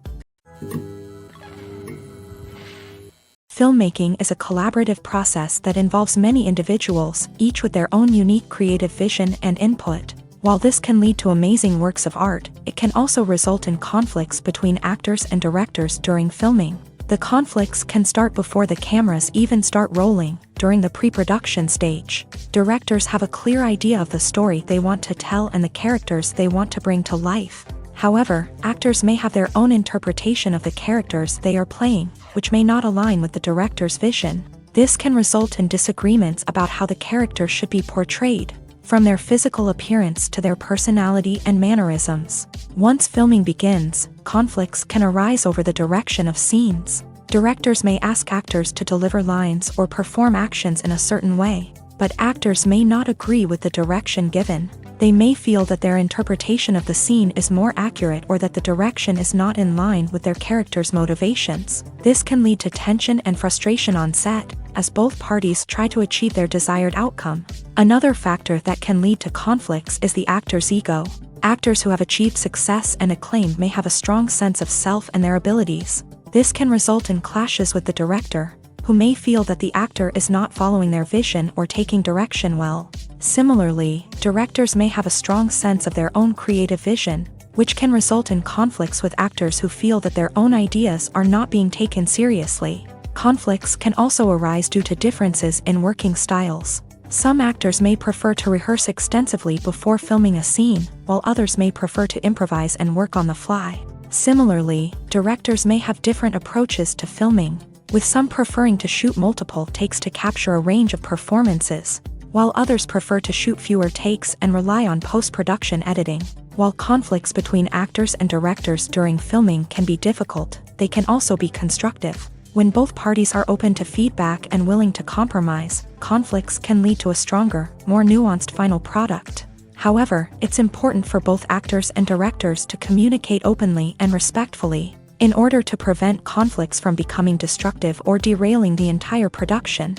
S1: Filmmaking is a collaborative process that involves many individuals, each with their own unique creative vision and input. While this can lead to amazing works of art, it can also result in conflicts between actors and directors during filming. The conflicts can start before the cameras even start rolling, during the pre-production stage. Directors have a clear idea of the story they want to tell and the characters they want to bring to life. However, actors may have their own interpretation of the characters they are playing, which may not align with the director's vision. This can result in disagreements about how the character should be portrayed, from their physical appearance to their personality and mannerisms. Once filming begins, conflicts can arise over the direction of scenes. Directors may ask actors to deliver lines or perform actions in a certain way, but actors may not agree with the direction given. They may feel that their interpretation of the scene is more accurate or that the direction is not in line with their character's motivations. This can lead to tension and frustration on set, as both parties try to achieve their desired outcome. Another factor that can lead to conflicts is the actor's ego. Actors who have achieved success and acclaim may have a strong sense of self and their abilities. This can result in clashes with the director, who may feel that the actor is not following their vision or taking direction well. Similarly, directors may have a strong sense of their own creative vision, which can result in conflicts with actors who feel that their own ideas are not being taken seriously. Conflicts can also arise due to differences in working styles. Some actors may prefer to rehearse extensively before filming a scene, while others may prefer to improvise and work on the fly. Similarly, directors may have different approaches to filming, with some preferring to shoot multiple takes to capture a range of performances, while others prefer to shoot fewer takes and rely on post-production editing. While conflicts between actors and directors during filming can be difficult, they can also be constructive. When both parties are open to feedback and willing to compromise, conflicts can lead to a stronger, more nuanced final product. However, it's important for both actors and directors to communicate openly and respectfully, in order to prevent conflicts from becoming destructive or derailing the entire production.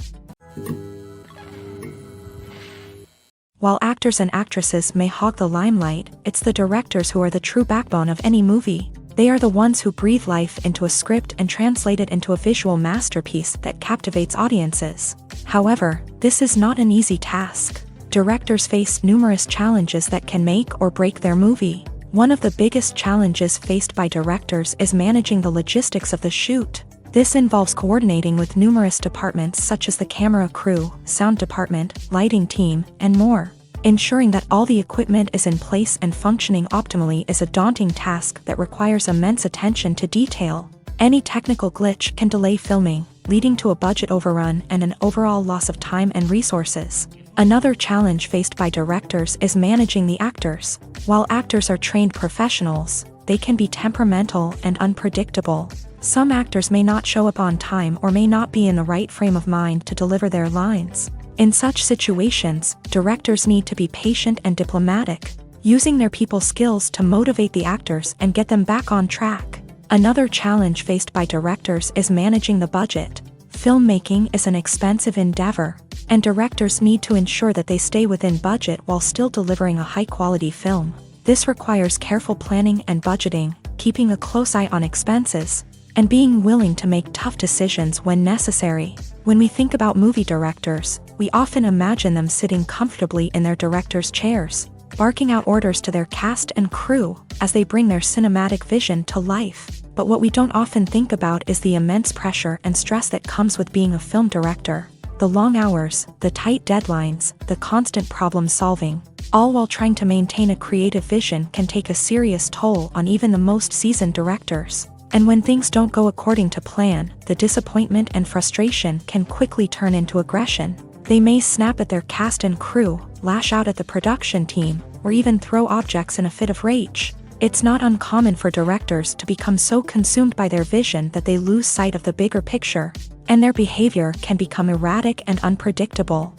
S1: While actors and actresses may hog the limelight, it's the directors who are the true backbone of any movie. They are the ones who breathe life into a script and translate it into a visual masterpiece that captivates audiences. However, this is not an easy task. Directors face numerous challenges that can make or break their movie. One of the biggest challenges faced by directors is managing the logistics of the shoot. This involves coordinating with numerous departments such as the camera crew, sound department, lighting team, and more. Ensuring that all the equipment is in place and functioning optimally is a daunting task that requires immense attention to detail. Any technical glitch can delay filming, leading to a budget overrun and an overall loss of time and resources. Another challenge faced by directors is managing the actors. While actors are trained professionals, they can be temperamental and unpredictable. Some actors may not show up on time or may not be in the right frame of mind to deliver their lines. In such situations, directors need to be patient and diplomatic, using their people skills to motivate the actors and get them back on track. Another challenge faced by directors is managing the budget. Filmmaking is an expensive endeavor, and directors need to ensure that they stay within budget while still delivering a high-quality film. This requires careful planning and budgeting, keeping a close eye on expenses, and being willing to make tough decisions when necessary. When we think about movie directors, we often imagine them sitting comfortably in their director's chairs, barking out orders to their cast and crew as they bring their cinematic vision to life. But what we don't often think about is the immense pressure and stress that comes with being a film director. The long hours, the tight deadlines, the constant problem solving, all while trying to maintain a creative vision can take a serious toll on even the most seasoned directors. And when things don't go according to plan, the disappointment and frustration can quickly turn into aggression. They may snap at their cast and crew, lash out at the production team, or even throw objects in a fit of rage. It's not uncommon for directors to become so consumed by their vision that they lose sight of the bigger picture, and their behavior can become erratic and unpredictable.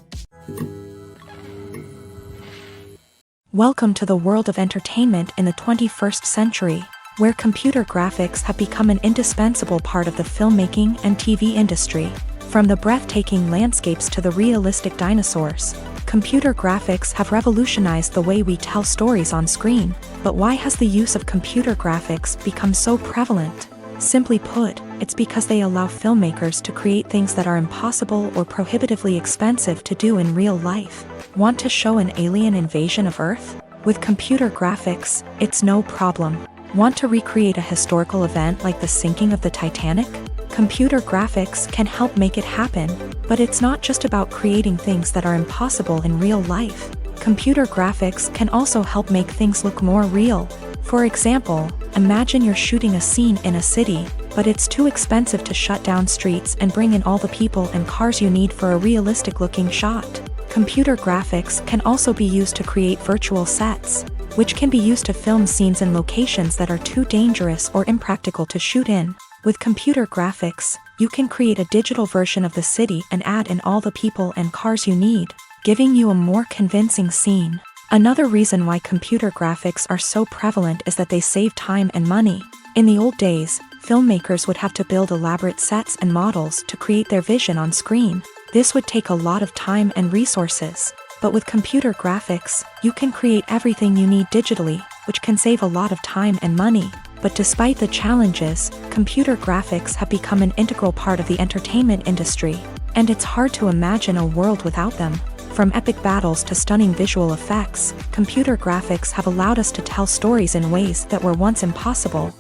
S1: Welcome to the world of entertainment in the 21st century, where computer graphics have become an indispensable part of the filmmaking and TV industry. From the breathtaking landscapes to the realistic dinosaurs, computer graphics have revolutionized the way we tell stories on screen. But why has the use of computer graphics become so prevalent? Simply put, it's because they allow filmmakers to create things that are impossible or prohibitively expensive to do in real life. Want to show an alien invasion of Earth? With computer graphics, it's no problem. Want to recreate a historical event like the sinking of the Titanic? Computer graphics can help make it happen, but it's not just about creating things that are impossible in real life. Computer graphics can also help make things look more real. For example, imagine you're shooting a scene in a city, but it's too expensive to shut down streets and bring in all the people and cars you need for a realistic-looking shot. Computer graphics can also be used to create virtual sets, which can be used to film scenes in locations that are too dangerous or impractical to shoot in. With computer graphics, you can create a digital version of the city and add in all the people and cars you need, giving you a more convincing scene. Another reason why computer graphics are so prevalent is that they save time and money. In the old days, filmmakers would have to build elaborate sets and models to create their vision on screen. This would take a lot of time and resources. But with computer graphics, you can create everything you need digitally, which can save a lot of time and money. But despite the challenges, computer graphics have become an integral part of the entertainment industry, and it's hard to imagine a world without them. From epic battles to stunning visual effects, computer graphics have allowed us to tell stories in ways that were once impossible.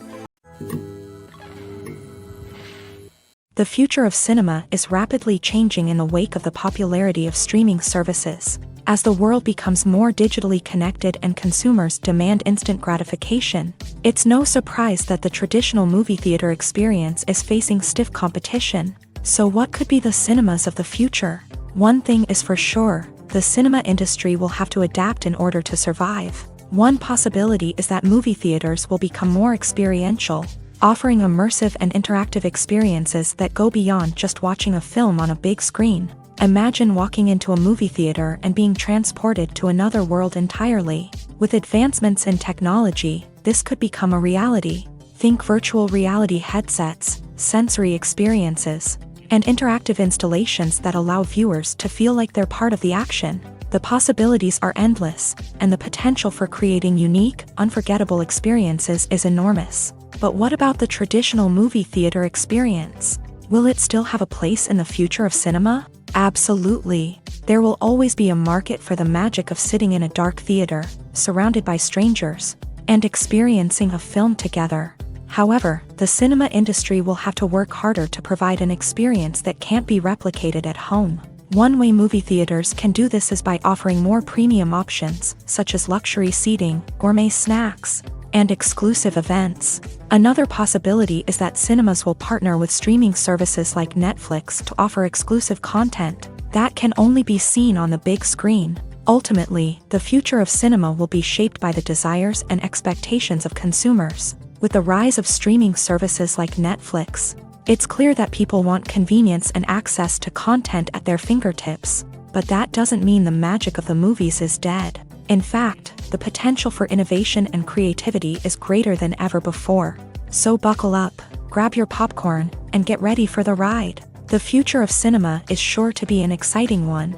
S1: The future of cinema is rapidly changing in the wake of the popularity of streaming services. As the world becomes more digitally connected and consumers demand instant gratification, it's no surprise that the traditional movie theater experience is facing stiff competition. So what could be the cinemas of the future? One thing is for sure, the cinema industry will have to adapt in order to survive. One possibility is that movie theaters will become more experiential, offering immersive and interactive experiences that go beyond just watching a film on a big screen. Imagine walking into a movie theater and being transported to another world entirely. With advancements in technology, this could become a reality. Think virtual reality headsets, sensory experiences, and interactive installations that allow viewers to feel like they're part of the action. The possibilities are endless, and the potential for creating unique, unforgettable experiences is enormous. But what about the traditional movie theater experience? Will it still have a place in the future of cinema? Absolutely. There will always be a market for the magic of sitting in a dark theater, surrounded by strangers, and experiencing a film together. However, the cinema industry will have to work harder to provide an experience that can't be replicated at home. One way movie theaters can do this is by offering more premium options, such as luxury seating, gourmet snacks, and exclusive events. Another possibility is that cinemas will partner with streaming services like Netflix to offer exclusive content that can only be seen on the big screen. Ultimately, the future of cinema will be shaped by the desires and expectations of consumers. With the rise of streaming services like Netflix, it's clear that people want convenience and access to content at their fingertips. But that doesn't mean the magic of the movies is dead. In fact, the potential for innovation and creativity is greater than ever before. So buckle up, grab your popcorn, and get ready for the ride. The future of cinema is sure to be an exciting one.